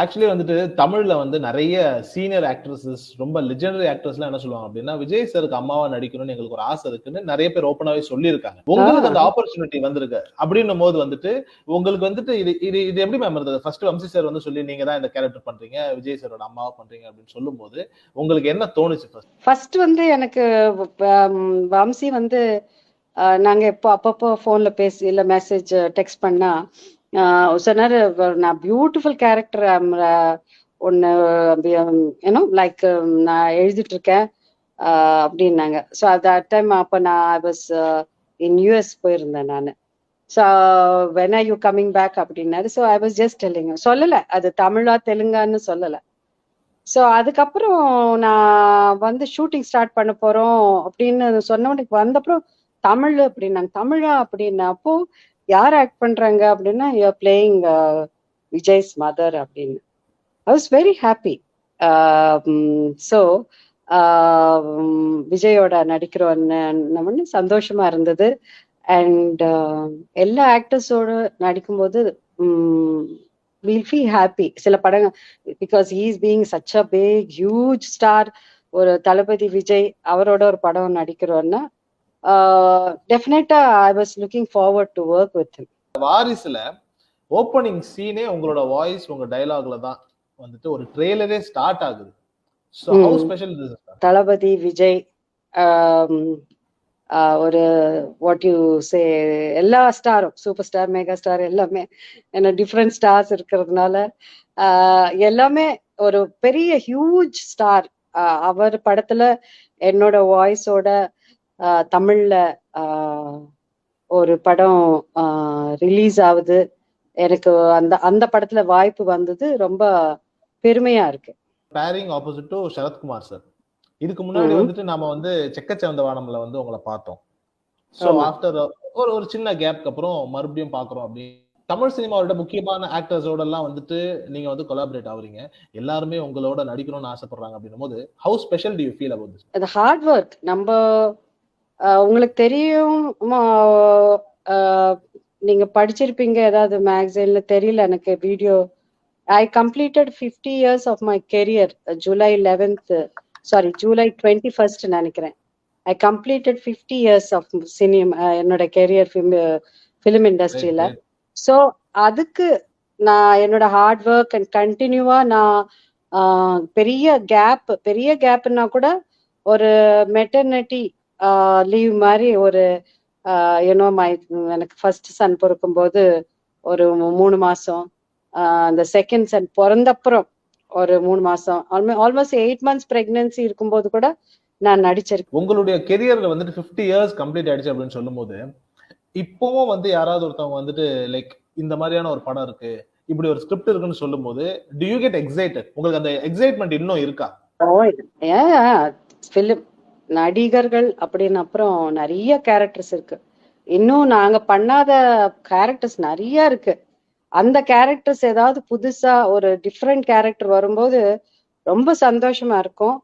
Actually வந்துட்டு தமிழ்ல வந்து நிறைய சீனியர் ஆக்ட்ரஸஸ், ரொம்ப லெஜெண்டரி ஆக்டர்ஸ்லாம் என்ன சொல்லுவாங்க அப்படின்னா, விஜய் சாருக்கு அம்மாவா நடிக்கணும்னு எங்களுக்கு ஒரு ஆசை இருக்குன்னு நிறைய பேர் ஓப்பனாவே சொல்லியிருக்காங்க. உங்களுக்கு அந்த ஆப்பர்ச்சுனிட்டி வந்திருக்கு அப்படின்னும் போது வந்துட்டு உங்களுக்கு வந்துட்டு இது இது இது எப்படி மேம் இருந்தது? ஃபர்ஸ்ட் வம்சி சார் வந்து சொல்லி நீங்க தான் இந்த கேரக்டர் பண்றீங்க, விஜய் சாரோட அம்மாவா பண்றீங்க அப்படின்னு சொல்லும் போது உங்களுக்கு என்ன தோணுச்சு? ஃபர்ஸ்ட் வந்து எனக்கு வம்சி வந்து நாங்க அப்பப்போ போன்ல பேசி இல்ல மெசேஜ் டெக்ஸ்ட் பண்ணா சொன்னாரு, நான் பியூட்டிஃபுல் கேரக்டர் ஒன்னு ஏன்னோ லைக் நான் எழுதிட்டு இருக்கேன் அப்படின்னாங்க. ஸோ அட் டைம் அப்போ நான் ஐ வாஸ் இன் யூஎஸ் போயிருந்தேன் நான். So when are you coming back அப்படின்னாரு. So I was just telling, சொல்லலை அது தமிழா தெலுங்கான்னு சொல்லலை. ஸோ அதுக்கப்புறம் நான் வந்து ஷூட்டிங் ஸ்டார்ட் பண்ண போறோம் அப்படின்னு சொன்னவனுக்கு வந்தப்புறம் தமிழ் அப்படின்னாங்க. தமிழா அப்படின்னா அப்போ யார் ஆக்ட் பண்றாங்க அப்படின்னா, யூஆர் பிளேயிங் விஜய்ஸ் மதர் அப்படின்னு. I was very happy. So விஜயோட நடிக்கிறோன்னு சந்தோஷமா இருந்தது. அண்ட் எல்லா ஆக்டர்ஸோட நடிக்கும்போது we'll feel happy. சில படங்கள் because he is being such a big huge star, ஒரு தளபதி விஜய் அவரோட ஒரு படம் நடிக்கிறோம்னா டெஃபினட்டா I was looking forward to work with him. வாரிசுல ஓப்பனிங் சீனே உங்களோட வாய்ஸ், உங்க டயலாக்ல தான் வந்துட்டு ஒரு ட்ரெய்லரே ஸ்டார்ட் ஆகுது. So how special this is? Thalapathy Vijay ஒரு வாட் யூ சே, எல்லா ஸ்டாரும் சூப்பர் ஸ்டார் மெகா ஸ்டார் எல்லாமே என்ன டிஃப்ரெண்ட் ஸ்டார்ஸ் இருக்கிறதுனால எல்லாமே ஒரு பெரிய ஹியூஜ் ஸ்டார். அவர் படத்துல என்னோட வாய்ஸோட தமிழ்ல ஒரு படம் ரிலீஸ் ஆகுது. எனக்கு அந்த அந்த படத்துல வாய்ப்பு வந்தது ரொம்ப பெருமையா இருக்கு. Pairing opposite to Sarathkumar sir. இதுக்கு முன்னாடி வந்துட்டு நாம வந்து செக்கச்சவந்த வானம்ல வந்து உங்களை பார்த்தோம். ஸோ ஆஃப்டர் ஒரு சின்ன கேப்க்கு அப்புறம் மறுபடியும் பாக்குறோம். அப்படி தமிழ் சினிமாவோட முக்கியமான ஆக்டர்ஸோட எல்லாம் வந்துட்டு நீங்க வந்து கொலாபரேட் ஆகுறீங்க, எல்லாருமே உங்களோட நடிக்கணும்னு ஆசைப்படுறாங்க அப்படின்னும் போது how special do you feel about this? அது ஹார்ட் ஒர்க். நம்ம உங்களுக்கு தெரியும், நீங்க படிச்சிருப்பீங்க ஏதாவது மேகசின்ல, தெரியல எனக்கு. Video I completed 50 years of my career July 11th, sorry July 21st நினைக்கிறேன். I completed 50 years of cinema, என்னோட கேரியர் ஃபிலிம் இண்டஸ்ட்ரியில. ஸோ அதுக்கு நான் என்னோட ஹார்ட் ஒர்க் அண்ட் கண்டினியூவா நான் பெரிய கேப்னா கூட ஒரு மெட்டர்னிட்டி லீவ் மாதிரி ஒரு எனக்கு ஃபர்ஸ்ட் சன் பிறக்கும்போது ஒரு 3 மாசம், அந்த செகண்ட் சன் பிறந்தப்புறம் ஒரு 3 மாசம், ஆல்மோஸ்ட் 8 months பிரெக்னன்சி இருக்கும்போது கூட நான் நடிச்சிருக்கேன். உங்களுடைய கெரியர்ல வந்துட்டு 50 years கம்ப்ளீட் ஆயிடுச்சு அப்படின்னு சொல்லும் போது இப்பவும் வந்து யாராவது ஒருத்தவங்க வந்துட்டு லைக் இந்த மாதிரியான ஒரு படம் இருக்கு, இப்படி ஒரு ஸ்கிரிப்ட் இருக்குன்னு சொல்லும்போது do you get excited? உங்களுக்கு அந்த எக்ஸைட்மெண்ட் இன்னும் இருக்கா? ஃபிலிம் நடிகர்கள் அப்படின்னு அப்புறம் நிறைய கேரக்டர்ஸ் இருக்கு. இன்னும் நாங்க பண்ணாத கேரக்டர்ஸ் நிறைய இருக்கு. அந்த கேரக்டர்ஸ் ஏதாவது புதுசா ஒரு டிஃப்ரெண்ட் கேரக்டர் வரும்போது ரொம்ப சந்தோஷமா இருக்கும்.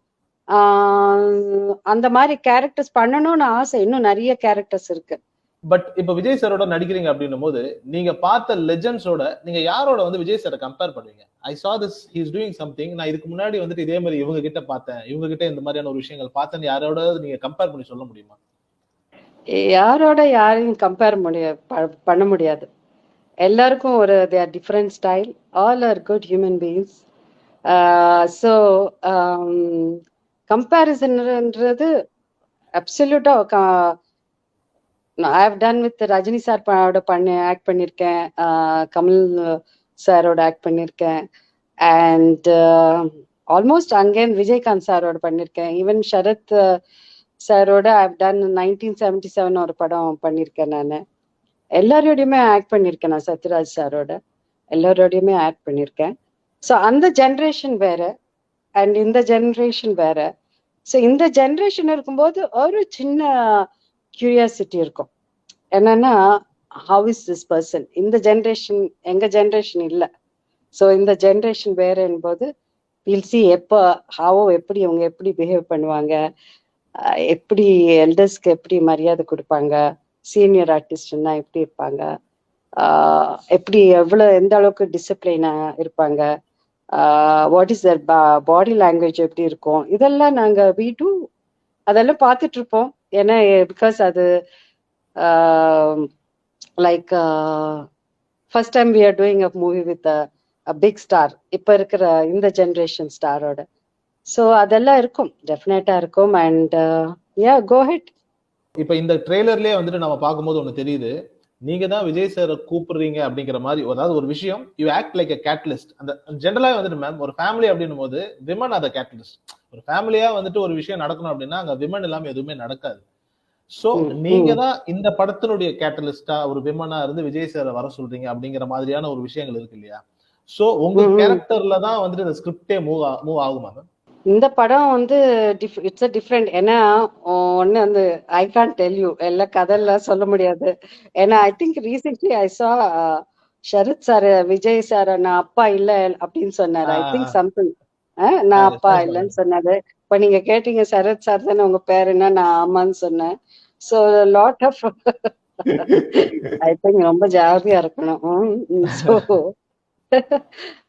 அந்த மாதிரி கேரக்டர்ஸ் பண்ணணும்னு ஆசை. இன்னும் நிறைய கேரக்டர்ஸ் இருக்கு. பட் இப்ப விஜய் சாரோட நடிக்கிறீங்க அப்படின்னும் போது நீங்க பார்த்த லெஜெண்ட்ஸோட நீங்க யாரோட வந்து விஜய் சாரை கம்பேர் பண்ணுவீங்க? ஐ saw this, he is doing something, நான் இதுக்கு முன்னாடி வந்துட்டு இதே மாதிரி இவங்க கிட்ட பார்த்தேன், இவங்க கிட்ட இந்த மாதிரியான ஒரு விஷயங்கள் பார்த்தேன்னு யாரோட நீங்க கம்பேர் பண்ணி சொல்ல முடியுமா? யாரோட யாரையும் கம்பேர் பண்ண முடியாது. எல்லாருக்கும் ஒரு they are different style. All are good human beings. So கம்பேரிசன்ன்றது அப்சல்யூட்டா I have done with Rajini sir act பண்ணியிருக்கேன், கமல் சாரோட ஆக்ட் பண்ணியிருக்கேன், அண்ட் ஆல்மோஸ்ட் அங்கேன் விஜயகாந்த் சாரோட பண்ணியிருக்கேன். ஈவன் சரத் சாரோட ஐ ஹவ் டன் 1977 ஒரு படம் பண்ணியிருக்கேன். நான் எல்லாரோடையுமே ஆக்ட் பண்ணியிருக்கேன். நான் சத்யராஜ் சாரோட எல்லாரோடையுமே ஆக்ட் பண்ணியிருக்கேன். ஸோ அந்த ஜென்ரேஷன் வேற அண்ட் இந்த ஜென்ரேஷன் வேற. ஸோ இந்த ஜென்ரேஷன் இருக்கும்போது ஒரு சின்ன கியூரியாசிட்டி இருக்கும். என்னன்னா ஹவ் இஸ் திஸ் பர்சன். இந்த ஜென்ரேஷன் எங்க ஜென்ரேஷன் இல்லை. ஸோ இந்த ஜென்ரேஷன் வேற என்போது வில் சி எப்படி அவங்க எப்படி பிஹேவ் பண்ணுவாங்க, எப்படி எல்டர்ஸ்க்கு எப்படி மரியாதை கொடுப்பாங்க, சீனியர் ஆர்டிஸ்ட்னா எப்படி இருப்பாங்க, எப்படி எந்த அளவுக்கு டிசிப்ளினா இருப்பாங்க, what is Dhar body language எப்படி இருக்கும். இதெல்லாம் நாங்க அதெல்லாம் பார்த்துட்டு இருப்போம். ஏன்னா பிகாஸ் அது like first time we are doing a movie with a big star, இப்ப இருக்கிற இந்த ஜென்ரேஷன் ஸ்டாரோட. ஸோ அதெல்லாம் இருக்கும், டெஃபினட்டா இருக்கும். And go ahead. இப்ப இந்த ட்ரெய்லர்லயே வந்துட்டு நம்ம பார்க்கும்போது ஒண்ணு தெரியுது, நீங்க தான் விஜய் சாரை கூப்பிடுறீங்க அப்படிங்கிற மாதிரி. அதாவது ஒரு விஷயம், you act like a catalyst. அந்த ஜென்ரலாவே வந்துட்டு மேம் ஒரு ஃபேமிலி அப்படின்னும் போது விமன் ஆர் த கேட்டலிஸ்ட். ஒரு ஃபேமிலியா வந்துட்டு ஒரு விஷயம் நடக்கணும் அப்படின்னா அங்க விமன் இல்லாம எதுவுமே நடக்காது. சோ நீங்க தான் இந்த படத்தினுடைய கேட்டலிஸ்டா ஒரு விமனா இருந்து விஜய் சாரை வர சொல்றீங்க அப்படிங்கிற மாதிரியான ஒரு விஷயங்கள் இருக்கு இல்லையா? சோ உங்க கேரக்டர்ல தான் வந்துட்டு இந்த ஸ்கிரிப்டே மூவ் ஆகுமா மேம்? இந்த படம் வந்து இட்ஸ் அ டிஃப்ரெண்ட். ஏன்னா ஒன்னு வந்து ஐ கான் டெல் யூ எல்லா கதையெல்லாம் சொல்ல முடியாது. ஏன்னா ஐ திங்க் ரீசென்ட்லி ஐ சா சரத் சார் விஜய் சார் நான் அப்பா இல்ல அப்படின்னு சொன்னாரு. ஐ திங்க் சம்திங் நான் அப்பா இல்லைன்னு சொன்னாரு. இப்ப நீங்க கேட்டீங்க சரத் சார் தானே உங்க பேர் என்ன, நான் ஆமான்னு சொன்னேன். So lot of I think ரொம்ப ஜாலியா இருக்கணும். So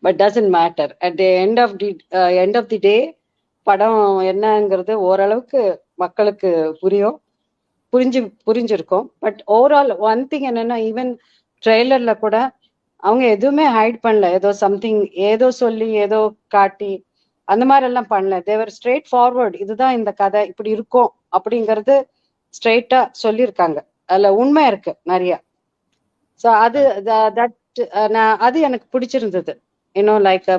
but doesn't matter. At the end of the day படம் என்னங்கிறது ஓரளவுக்கு மக்களுக்கு புரிஞ்சிருக்கும். பட் ஓவரால் ஒன் திங் என்னன்னா, ஈவன் ட்ரெய்லர்ல கூட அவங்க எதுவுமே ஹைட் பண்ணல. ஏதோ சம்திங் ஏதோ சொல்லி ஏதோ காட்டி அந்த மாதிரி எல்லாம் பண்ணல. தேவர் ஸ்ட்ரெயிட் ஃபார்வர்ட். இதுதான் இந்த கதை, இப்படி இருக்கும் அப்படிங்கிறது ஸ்ட்ரெயிட்டா சொல்லியிருக்காங்க. அதுல உண்மை இருக்கு நிறைய. ஸோ அது எனக்கு பிடிச்சிருந்தது. இன்னும் லைக்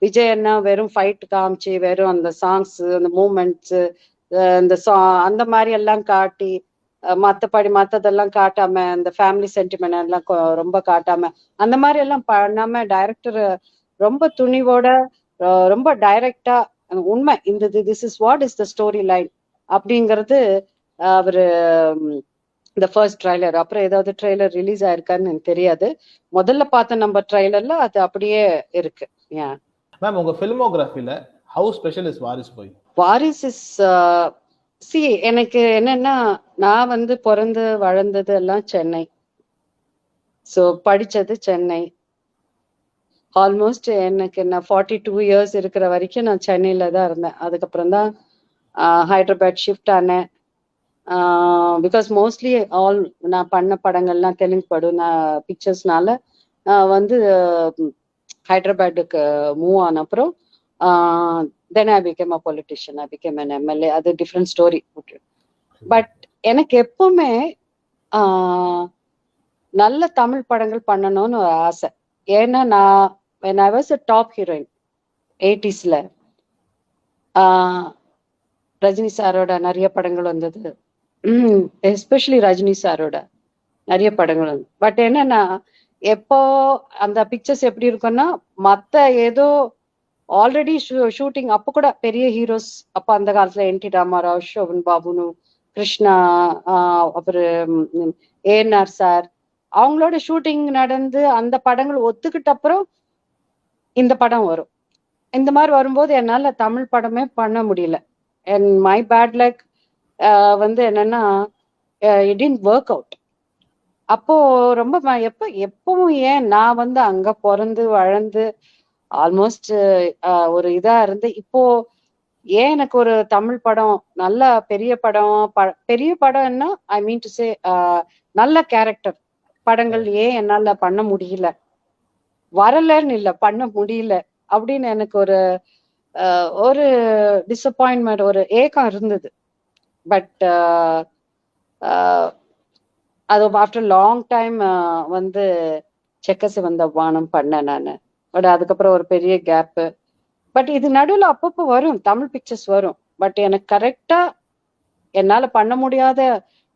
விஜய் அண்ணா வெறும் ஃபைட் காமிச்சு வெறும் அந்த சாங்ஸ் அந்த மூமெண்ட்ஸ் அந்த மாதிரி எல்லாம் காட்டி மற்றதெல்லாம் காட்டாம இந்த ஃபேமிலி சென்டிமெண்ட் எல்லாம் ரொம்ப காட்டாம அந்த மாதிரி எல்லாம் பண்ணாம டைரக்டர் ரொம்ப துணிவோட ரொம்ப டைரக்டா உண்மை this is what is the story line அப்படிங்கிறது அவரு இந்த ஃபர்ஸ்ட் ட்ரைலர். அப்புறம் ஏதாவது ட்ரெய்லர் ரிலீஸ் ஆயிருக்கான்னு எனக்கு தெரியாது. முதல்ல பார்த்த நம்ம ட்ரெய்லர்ல அது அப்படியே இருக்கு. மேம் உங்க ஃபில்மோகிராஃபில ஹவு ஸ்பெஷல் இஸ் வாரிஸ் போய்? வாரிஸ் இஸ் எனக்கு என்னன்னா, நான் வந்து பிறந்து வளர்ந்தது எல்லாம் சென்னை. ஸோ படிச்சது சென்னை. ஆல்மோஸ்ட் எனக்கு நான் 42 இயர்ஸ் இருக்கிற வரைக்கும் நான் சென்னையில தான் இருந்தேன். அதுக்கப்புறம் தான் ஹைதராபாத் ஷிஃப்ட் ஆனேன். பிகாஸ் மோஸ்ட்லி நான் பண்ண படங்கள்லாம் தெலுங்கு படம் பிக்சர்ஸ்னால வந்து ஹைதராபாத்துக்கு மூவ் ஆன அப்புறம் then I became a politician, I became an MLA. அது டிஃப்ரெண்ட் ஸ்டோரி. பட் எனக்கு எப்பவுமே நல்ல தமிழ் படங்கள் பண்ணணும்னு ஒரு ஆசை. ஏன்னா நான் when I was a top heroine 80sல Rajini சாரோட நிறைய படங்கள் வந்தது. எஸ்பெஷலி ரஜினி சாரோட நிறைய படங்கள் வந்து. பட் என்னன்னா எப்போ அந்த பிக்சர்ஸ் எப்படி இருக்குன்னா மத்த ஏதோ ஆல்ரெடி ஷூட்டிங் அப்போ கூட பெரிய ஹீரோஸ் அப்போ அந்த காலத்துல என்டி ராமாராவ், சோபன் பாபுனு, கிருஷ்ணா, அப்புறம் ஏஎன்ஆர் சார், அவங்களோட ஷூட்டிங் நடந்து அந்த படங்கள் ஒத்துக்கிட்ட அப்புறம் இந்த படம் வரும். இந்த மாதிரி வரும்போது என்னால தமிழ் படமே பண்ண முடியல. அண்ட் மை பேட் லக் வந்து என்னன்னா இட் டிட்ன்ட் ஒர்க் அவுட். அப்போ ரொம்ப எப்பவும் ஏன் நான் வந்து அங்க பிறந்து வளர்ந்து ஆல்மோஸ்ட் ஒரு இதா இருந்து இப்போ ஏன் எனக்கு ஒரு தமிழ் படம் நல்ல பெரிய படம்னா ஐ மீன் டு சே நல்ல கேரக்டர் படங்கள் ஏன் என்னால பண்ண முடியல, வரலன்னு இல்ல பண்ண முடியல அப்படின்னு எனக்கு ஒரு டிசப்பாயின்மெண்ட், ஒரு ஏக்கம் இருந்தது. பட் அது ஆஃப்டர் லாங் டைம் வந்து செக்கசி வந்த வானம் பண்ணேன் நான். பட் அதுக்கப்புறம் ஒரு பெரிய கேப்பு. பட் இது நடுவில் அப்பப்போ வரும் தமிழ் பிக்சர்ஸ் வரும். பட் எனக்கு கரெக்டா என்னால பண்ண முடியாத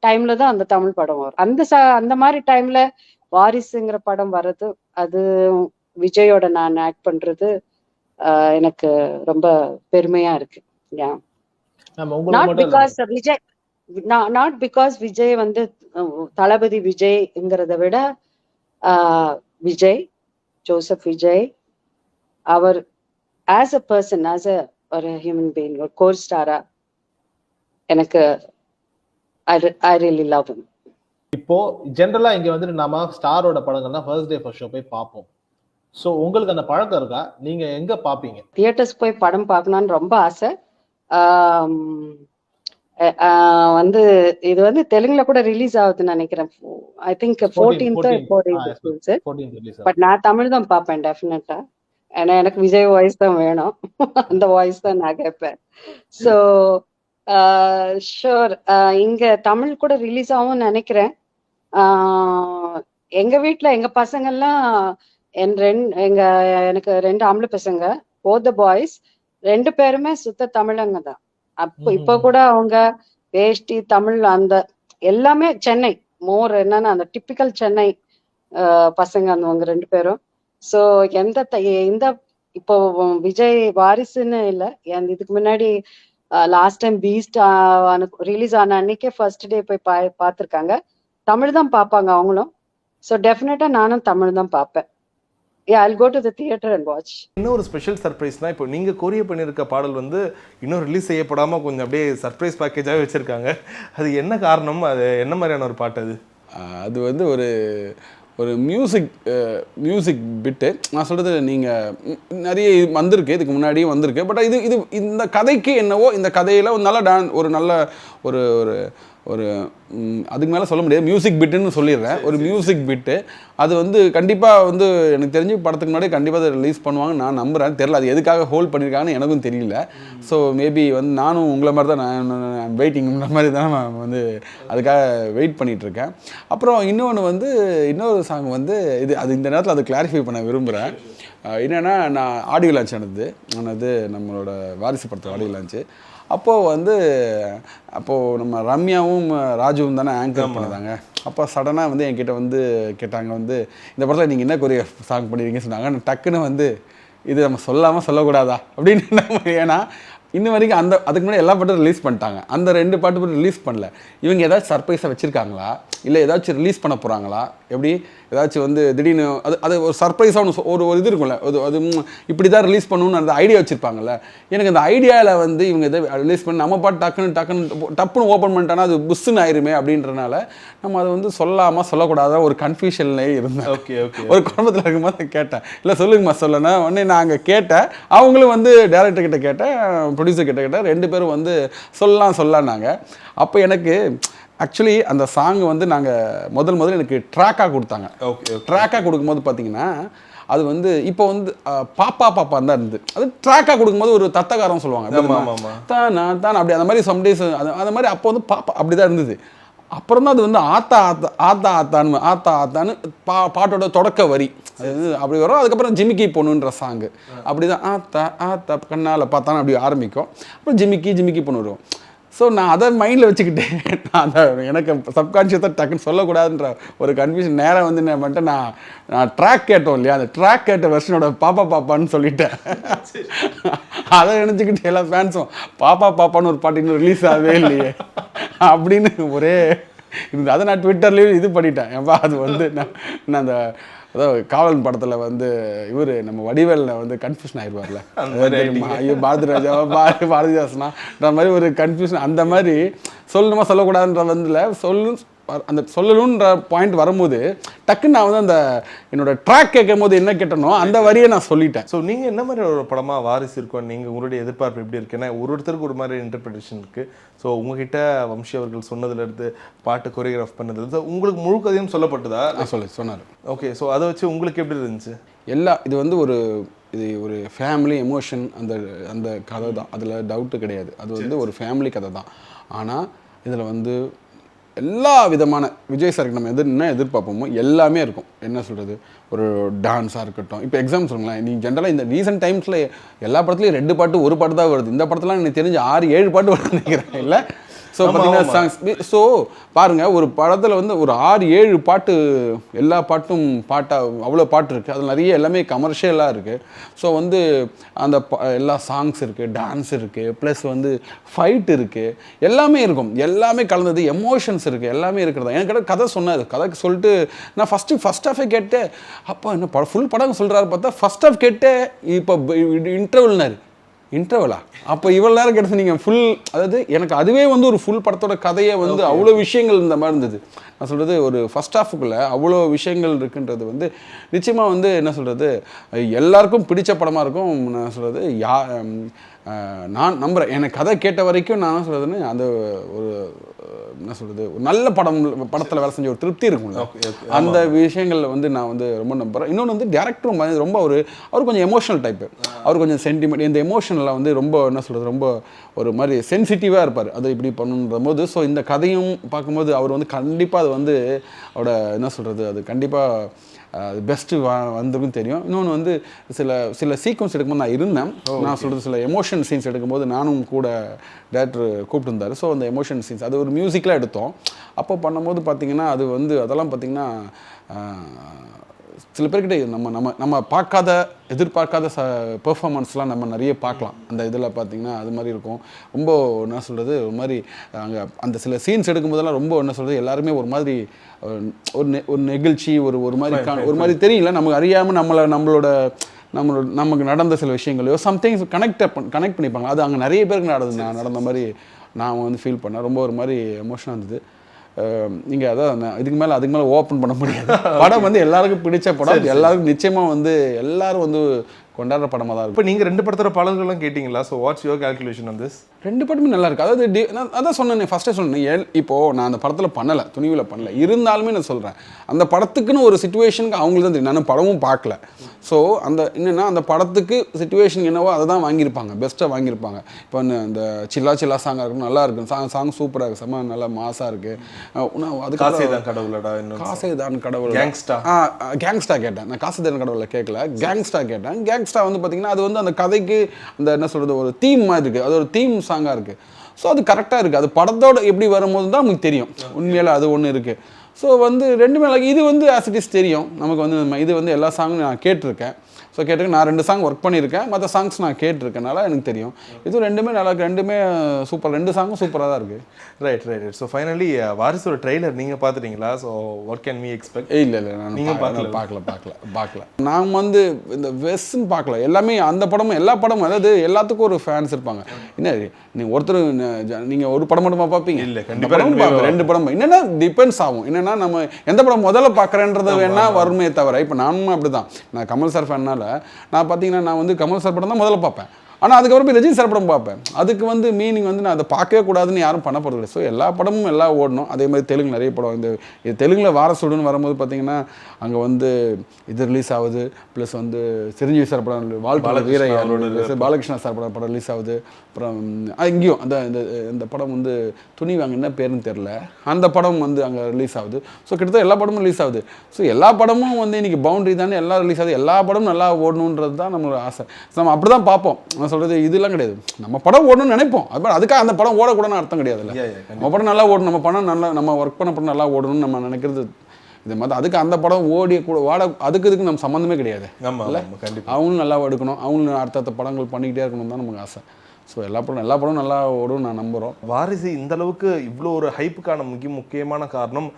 டைம்ல தான் அந்த தமிழ் படம் வரும். அந்த மாதிரி டைம்ல வாரிசுங்கிற படம் வர்றது, அது விஜயோட நான் ஆக்ட் பண்றது எனக்கு ரொம்ப பெருமையா இருக்கு. நாட் பிகாஸ் விஜய் வந்து தளபதி விஜய்ங்கிறத விட விஜய், ஜோசப் விஜய், அவர் as a person, as a ஒரு ஹியூமன் பீயிங், ஒரு கோர் ஸ்டாரா எனக்கு ஐ ரியலி லவ் ஹிம். இப்போ ஜென்ரலா இங்க வந்துட்டு நாம ஸ்டாரோட படங்கள்னா ஃபர்ஸ்ட் டே ஃபர்ஸ்ட் ஷோ போய் பார்ப்போம். சோ உங்களுக்கு அந்த பழக்கம் இருக்கா? நீங்க எங்க பாப்பீங்க? தியேட்டர்ஸ் போய் படம் பார்க்கணும்னு ரொம்ப ஆசை. வந்து இது வந்து தெலுங்குல கூட ரிலீஸ் ஆகுதுன்னு நினைக்கிறேன். I think 14th. பட் நான் தமிழ் தான் பார்ப்பேன் டெஃபினட்டா. ஏன்னா எனக்கு விஜய் வாய்ஸ் தான் வேணும். அந்த வாய்ஸ் தான் நான் கேட்பேன். ஸோ ஷோர் இங்க தமிழ் கூட ரிலீஸ் ஆகும்னு நினைக்கிறேன். எங்க வீட்டுல எங்க பசங்கள்லாம் எனக்கு 2 ஆம்பளை பசங்க, போத் த பாய்ஸ் 2 பேருமே சுத்த தமிழங்க தான். இப்ப கூட அவங்க வேஷ்டி தமிழ் அந்த எல்லாமே சென்னை மோர் என்னன்னா அந்த டிப்பிக்கல் சென்னை பசங்க அவங்க 2 பேரும். ஸோ இந்த இப்போ விஜய் வாரிசுன்னு இல்லை, இதுக்கு முன்னாடி லாஸ்ட் டைம் பீஸ்ட் ரிலீஸ் ஆன அன்னைக்கே ஃபர்ஸ்ட் டே போய் பார்த்துருக்காங்க. தமிழ் தான் பார்ப்பாங்க அவங்களும். ஸோ டெஃபினட்டா நானும் தமிழ் தான் பார்ப்பேன். I'll go to the theater and watch. இன்னொரு ஸ்பெஷல் சர்ப்ரைஸ்னா, இப்போ நீங்கள் கொரியர் பண்ணியிருக்க பாடல் வந்து இன்னும் ரிலீஸ் செய்யப்படாமல் கொஞ்சம் அப்படியே சர்ப்ரைஸ் பேக்கேஜாகவே வச்சுருக்காங்க. அது என்ன காரணம்? அது என்ன மாதிரியான ஒரு பாட்டு அது? அது வந்து ஒரு மியூசிக் பிட்டு. நான் சொல்கிறது நீங்கள் நிறைய வந்திருக்கு, இதுக்கு முன்னாடியும் வந்திருக்கு. பட் இது இந்த கதைக்கு என்னவோ இந்த கதையில் ஒரு நல்ல ஒரு ஒரு அதுக்கு மேலே சொல்ல முடியாது, மியூசிக் பிட்டுன்னு சொல்லிடுறேன். ஒரு மியூசிக் பிட்டு அது வந்து கண்டிப்பாக வந்து எனக்கு தெரிஞ்சு படத்துக்கு முன்னாடி கண்டிப்பாக அதை ரிலீஸ் பண்ணுவாங்கன்னு நான் நம்புகிறேன். தெரியல அது எதுக்காக ஹோல்ட் பண்ணியிருக்காங்கன்னு எனக்கும் தெரியல. ஸோ மேபி வந்து நானும் உங்களை மாதிரி தான் நான் வெயிட்டிங்கிற மாதிரி தான் நான் வந்து அதுக்காக வெயிட் பண்ணிகிட்ருக்கேன். அப்புறம் இன்னொரு சாங் வந்து அது இந்த நேரத்தில் அதை கிளாரிஃபை பண்ண விரும்புகிறேன். என்னென்னா, நான் ஆடியோ லான்ச் ஆனது நம்மளோட வாரிசு படத்தில் ஆடியோ லான்ச்சு. அப்போது நம்ம ரம்யாவும் ராஜுவும் தானே ஆங்கர் பண்ணதாங்க. அப்போ சடனாக வந்து என்கிட்ட வந்து கேட்டாங்க, வந்து இந்த படத்தில் நீங்கள் என்ன கொரிய சாங் பண்ணிடுறீங்கன்னு சொன்னாங்க. நான் டக்குன்னு இது நம்ம சொல்லக்கூடாதா அப்படின்னு. ஏன்னா இன்னும் வரைக்கும் அதுக்கு முன்னாடி எல்லா பாட்டும் ரிலீஸ் பண்ணிட்டாங்க, அந்த 2 பாட்டு மட்டும் ரிலீஸ் பண்ணல. இவங்க ஏதாச்சும் சர்ப்ரைஸாக வச்சுருக்காங்களா, இல்லை ஏதாச்சும் ரிலீஸ் பண்ண போகிறாங்களா, எப்படி ஏதாச்சும் திடீர்னு அது ஒரு சர்ப்ரைஸாக ஒரு இது இருக்கும்ல, அது இப்படி தான் ரிலீஸ் பண்ணணும்னு அந்த ஐடியா வச்சுருப்பாங்கல்ல. எனக்கு அந்த ஐடியாவில் இவங்க எதை ரிலீஸ் பண்ணி நம்ம பாட்டு டப்புன்னு ஓப்பன் பண்ணிட்டோன்னா அது புஷ்ஷுன்னு ஆயிருமே அப்படின்றனால நம்ம அதை சொல்லக்கூடாத ஒரு கன்ஃபியூஷன்லேயே இருந்தேன். ஓகே ஒரு குடும்பத்தில் இருக்கும்போது கேட்டேன், இல்லை சொல்லுங்கம்மா சொல்லணும். உடனே நான் அங்கே கேட்டேன், அவங்களும் டேரக்டர் கிட்ட கேட்டேன், ப்ரொடியூசர் கிட்ட கேட்டேன். 2 பேரும் சொல்லலான்னாங்க. அப்போ எனக்கு ஆக்சுவலி அந்த சாங் நாங்கள் முதல்ல எனக்கு ட்ராக்காக கொடுத்தாங்க. ட்ராக்காக கொடுக்கும்போது பார்த்தீங்கன்னா அது இப்போ பாப்பான்னு தான் இருந்தது. அது ட்ராக்காக கொடுக்கும்போது ஒரு தத்தகாரம் சொல்லுவாங்க, தான் அப்படி அந்த மாதிரி சம்டேஸ் அந்த மாதிரி. அப்போ பாப்பா அப்படி தான் இருந்தது. அப்புறம் தான் அது ஆத்தான்னு பாட்டோட தொடக்க வரி அப்படி வரும். அதுக்கப்புறம் ஜிமிக்கி பொண்ணுன்ற சாங்கு அப்படி தான் ஆத்தா கண்ணால் பார்த்தான்னு அப்படி ஆரம்பிக்கும். அப்புறம் ஜிமிக்கி பொண்ணு வரும். ஸோ நான் அதை மைண்டில் வச்சுக்கிட்டேன். நான் அந்த எனக்கு சப்கான்ஷியஸாக டக்குன்னு சொல்லக்கூடாதுன்ற ஒரு கன்ஃபியூஷன் நேராக வந்து என்ன பண்ணிட்டேன், நான் ட்ராக் கேட்டோம் இல்லையா, அந்த ட்ராக் கேட்ட வெர்ஷனோட பாப்பான்னு சொல்லிட்டேன். அதை நினச்சிக்கிட்டு எல்லா ஃபேன்ஸும் பாப்பான்னு ஒரு பாட்டு இன்னும் ரிலீஸ் ஆகவே இல்லையே அப்படின்னு ஒரே இருந்தது. அதை நான் ட்விட்டர்லேயும் இது பண்ணிட்டேன். ஏப்பா அது வந்து நான் அந்த அதாவது காவலன் படத்தில் வந்து இவர் நம்ம வடிவேலில் வந்து கன்ஃபியூஷன் ஆயிடுவார்ல, ஐயோ பாரதிராஜாவா பாரதிதாசனான்ற மாதிரி ஒரு கன்ஃபியூஷன், அந்த மாதிரி சொல்லணுமா சொல்லக்கூடாதுன்ற வந்துல அந்த சொல்லணுன்ற பாயிண்ட் வரும்போது டக்குன்னு நான் வந்து அந்த என்னோட ட்ராக் கேட்கும் போது என்ன கேட்டனோ அந்த வரியை நான் சொல்லிட்டேன். ஸோ நீங்கள் என்ன மாதிரி ஒரு படமாக வாரிசு இருக்கும், நீங்கள் உங்களுடைய எதிர்பார்ப்பு எப்படி இருக்கு? ஏன்னா ஒருத்தருக்கு ஒரு மாதிரி இன்டர்பிரிட்டேஷன் இருக்குது. ஸோ உங்ககிட்ட வம்சி அவர்கள் சொன்னதுலேருந்து பாட்டு கொரியோகிராஃப் பண்ணதுலேருந்து உங்களுக்கு முழு கதையும் சொல்லப்பட்டதா? சொன்னார். ஓகே, ஸோ அதை வச்சு உங்களுக்கு எப்படி இருந்துச்சு? இது வந்து இது ஒரு ஃபேமிலி எமோஷன், அந்த கதை தான், அதில் டவுட்டு கிடையாது. அது வந்து ஒரு ஃபேமிலி கதை தான். ஆனால் இதில் வந்து எல்லா விதமான விஜய் சாருக்கு நம்ம என்ன எதிர்பார்ப்போமோ எல்லாமே இருக்கும். என்ன சொல்கிறது, ஒரு டான்ஸாக இருக்கட்டும். இப்போ எக்ஸாம் சொல்லுங்களேன், நீங்கள் ஜென்ரலாக இந்த ரீசெண்ட் டைம்ஸில் எல்லா படத்துலையும் 2 பாட்டு 1 பாட்டு தான் வருது. இந்த படத்துலாம் எனக்கு தெரிஞ்சு 6-7 பாட்டு வருதுன்னு நினைக்கிறேன் இல்லை? ஸோ பார்த்தீங்கன்னா சாங்ஸ், ஸோ பாருங்கள், ஒரு படத்தில் வந்து ஒரு 6-7 பாட்டு, எல்லா பாட்டும் அவ்வளோ பாட்டு இருக்குது. அதில் நிறைய எல்லாமே கமர்ஷியலாக இருக்குது. ஸோ வந்து அந்த எல்லா சாங்ஸ் இருக்குது, டான்ஸ் இருக்குது, ப்ளஸ் வந்து ஃபைட் இருக்குது, எல்லாமே இருக்கும். எல்லாமே கலந்தது, எமோஷன்ஸ் இருக்குது, எல்லாமே இருக்கிறதா. எனக்கு கதை சொன்னார். கதைக்கு சொல்லிட்டு நான் ஃபஸ்ட் ஹாஃபே கேட்டேன். அப்போ என்ன ஃபுல் படம் சொல்கிறாரு பார்த்தா ஃபஸ்ட் ஹாஃப் கேட்டேன். இப்போ இன்டர்வலா அப்போ இவ்வளோ நேரம் கிடச்சி நீங்கள் ஃபுல், அதாவது எனக்கு அதுவே வந்து ஒரு ஃபுல் படத்தோட கதையை வந்து அவ்வளோ விஷயங்கள் இந்த மாதிரி இருந்தது. நான் சொல்கிறது ஒரு ஃபஸ்ட் ஹாஃபுக்குள்ளே அவ்வளோ விஷயங்கள் இருக்குன்றது வந்து நிச்சயமாக வந்து என்ன சொல்கிறது எல்லாருக்கும் பிடிச்ச படமாக இருக்கும். நான் சொல்கிறது நான் நம்புகிறேன். எனக்கு கதை கேட்ட வரைக்கும் நான் சொல்கிறதுன்னு அந்த ஒரு என்ன சொல்கிறது ஒரு நல்ல படத்தில் வேலை செஞ்ச ஒரு திருப்தி இருக்கும்ல, அந்த விஷயங்களில் வந்து நான் வந்து ரொம்ப நம்புகிறேன். இன்னொன்று வந்து டேரக்டரும் ரொம்ப அவர் கொஞ்சம் எமோஷனல் டைப்பு. அவர் கொஞ்சம் சென்டிமெண்ட், இந்த எமோஷனலில் வந்து ரொம்ப என்ன சொல்கிறது ரொம்ப ஒரு மாதிரி சென்சிட்டிவாக இருப்பார். அதை இப்படி பண்ணுன்ற போது ஸோ இந்த கதையும் பார்க்கும்போது அவர் வந்து கண்டிப்பாக அது வந்து அவரோட என்ன சொல்கிறது அது கண்டிப்பாக அது பெஸ்ட்டு வந்திருக்கும் தெரியும். இன்னொன்று வந்து சில சீக்வன்ஸ் எடுக்கும்போது நான் இருந்தேன். நான் சொல்கிறது சில எமோஷன் சீன்ஸ் எடுக்கும்போது நானும் கூட டேரக்டர் கூப்பிட்டுருந்தார். ஸோ அந்த எமோஷன் சீன்ஸ் அது ஒரு மியூசிக்கில் எடுத்தோம். அப்போ பண்ணும்போது பார்த்திங்கன்னா அது வந்து அதெல்லாம் பார்த்திங்கன்னா சில பேர்கிட்ட நம்ம எதிர்பார்க்காத பெர்ஃபார்மன்ஸ்லாம் நம்ம நிறைய பார்க்கலாம். அந்த இதில் பார்த்திங்கன்னா அது மாதிரி இருக்கும். ரொம்ப என்ன சொல்கிறது ஒரு மாதிரி அங்கே அந்த சில சீன்ஸ் எடுக்கும்போதெல்லாம் ரொம்ப என்ன சொல்கிறது எல்லாருமே ஒரு மாதிரி ஒரு நெகிழ்ச்சி ஒரு மாதிரி தெரியல, நமக்கு அறியாமல் நமக்கு நடந்த சில விஷயங்களையோ சம்திங்ஸ் கனெக்ட் பண்ணிப்பாங்க. அது அங்கே நிறைய பேருக்கு நடந்த மாதிரி நான் வந்து ஃபீல் பண்ணேன். ரொம்ப ஒரு மாதிரி எமோஷனாக இருந்தது. நீங்கள் அதான் அதுக்கு மேலே ஓப்பன் பண்ண முடியாது. படம் வந்து எல்லாருக்கும் பிடிச்ச படம், எல்லாருக்கும் நிச்சயமாக வந்து எல்லாரும் வந்து கொண்டாடுற படமாக தான் இருக்கும். இப்போ நீங்கள் 2 படத்தோட பாடல்கள்லாம் கேட்டிங்களா? So what's your calculation on this? 2 படமே நல்லா இருக்குது. அதாவது நான் அதான் சொன்னேன், ஃபஸ்ட்டே சொன்னேன். இப்போது நான் அந்த படத்தில் பண்ணலை, துணிவில் பண்ணலை, இருந்தாலுமே நான் சொல்கிறேன் அந்த படத்துக்குன்னு ஒரு சிச்சுவேஷனுக்கு அவங்களுக்கு தான் தெரியும். நான் படமும் பார்க்கல. ஸோ அந்த என்னென்னா அந்த படத்துக்கு சிச்சுவேஷன் என்னவோ அதை தான் வாங்கியிருப்பாங்க, பெஸ்ட்டாக வாங்கியிருப்பாங்க. இப்போ இந்த சில்லா சாங்காக இருக்கும், நல்லா இருக்கும், சாங் சூப்பராக இருக்குது, செம்ம நல்லா மாசாக இருக்குது. அது காசேதான் கடவுளடா, காசேதான் கடவுள், கேங்ஸ்டா கேட்டேன் நான், காசேதான் கடவுளை கேட்கல, கேங்ஸ்டா கேட்டேன். கேங்ஸ்டா வந்து பார்த்தீங்கன்னா அது வந்து அந்த கதைக்கு அந்த என்ன சொல்கிறது ஒரு தீம் மாதிரி இருக்குது, அது ஒரு தீம் சாங்காக இருக்குது. ஸோ அது கரெக்டாக இருக்குது. அது படத்தோடு எப்படி வரும்போது தான் நமக்கு தெரியும் உண்மையில அது ஒன்று இருக்குது. ஸோ வந்து 2மே இது வந்து ஆஸ் இட் இஸ் தெரியும் நமக்கு வந்து இது வந்து எல்லா சாங்கும் நான் கேட்டிருக்கேன். ஸோ கேட்டிருக்கேன், நான் 2 சாங் ஒர்க் பண்ணியிருக்கேன், மற்ற சாங்ஸ் நான் கேட்டிருக்கேன், எனக்கு தெரியும். இது 2மே நல்லா இருக்குது, 2மே சூப்பர், 2 சாங்கும் சூப்பராக தான் இருக்குது. ரைட். ஸோ ஃபைனலி வாரிசோட ட்ரெய்லர் நீங்கள் பார்த்துட்டீங்களா? So what can we expect? இல்லை நீங்கள் பார்க்கல. நான் வந்து இந்த வெஸ்ன்னு பார்க்கல. எல்லாமே அந்த படமும் எல்லா படமும், அதாவது எல்லாத்துக்கும் ஒரு ஃபேன்ஸ் இருப்பாங்க. என்ன நீங்கள் நீங்கள் ஒரு படம் மட்டுமா பார்ப்பீங்க? இல்லை, கண்டிப்பாக 2 படம். என்னென்னா டிபெண்ட்ஸ் ஆகும். என்னென்னா நம்ம எந்த படம் முதல்ல பார்க்குறேன்றது வேணா வருமே தவிர, இப்போ நானும் அப்படி தான். நான் கமல் சார் ஃபேன்னா நான் பார்த்தீங்கன்னா நான் வந்து கமல் சார் படம் தான் முதல்ல பார்ப்பேன். ஆனால் அதுக்கப்புறம் போய் ரஜினி சார் படம் பார்ப்பேன். அதுக்கு வந்து மீனிங் வந்து நான் அதை பார்க்கவே கூடாதுன்னு யாரும் பண்ண போகிறது இல்லை. ஸோ எல்லா படமும் எல்லாம் ஓடணும். அதே மாதிரி தெலுங்கு நிறைய படம், இது தெலுங்கில் வாரசுடுன்னு வரும்போது பார்த்தீங்கன்னா அங்கே வந்து இது ரிலீஸ் ஆகுது. ப்ளஸ் வந்து சிரஞ்சீவி சார் படம், வாழ்க்கை வீரையா, பாலகிருஷ்ணா சார் படம் ரிலீஸ் ஆகுது. அப்புறம் இங்கேயும் இந்த படம் வந்து துணி வாங்க என்ன பேருன்னு தெரில, அந்த படம் வந்து அங்கே ரிலீஸ் ஆகுது. ஸோ கிட்டத்தட்ட எல்லா படமும் ரிலீஸ் ஆகுது. ஸோ எல்லா படமும் வந்து இன்றைக்கி பவுண்டரி தானே, எல்லாம் ரிலீஸ் ஆகுது, எல்லா படமும் நல்லா ஓடணுன்றது தான் நம்மளோட ஆசை. நம்ம அப்படி தான் பார்ப்போம். சொல்கிறது இதெல்லாம் கிடையாது. நம்ம படம் ஓடணும்னு நினைப்போம், அதுக்காக அந்த படம் ஓடக்கூடாதுன்னு அர்த்தம் கிடையாதுல்ல. நம்ம படம் நல்லா ஓடணும், நம்ம படம் நல்லா நம்ம ஒர்க் பண்ண படம் நல்லா ஓடணும்னு நம்ம நினைக்கிறது இது மாதிரி. அதுக்கு அந்த படம் ஓடி கூட அதுக்கு நம்ம சம்மந்தமே கிடையாது. இல்லை, அவங்களும் நல்லா எடுக்கணும், அவங்களும் அடுத்தடுத்த படங்கள் பண்ணிக்கிட்டே இருக்கணும் தான் நமக்கு ஆசை. ஸோ எல்லா படமும் நல்லா ஓடும் நான் நம்புகிறோம். வாரிசு இந்த அளவுக்கு இவ்வளோ ஒரு ஹைப்புக்கான முக்கியமான காரணம்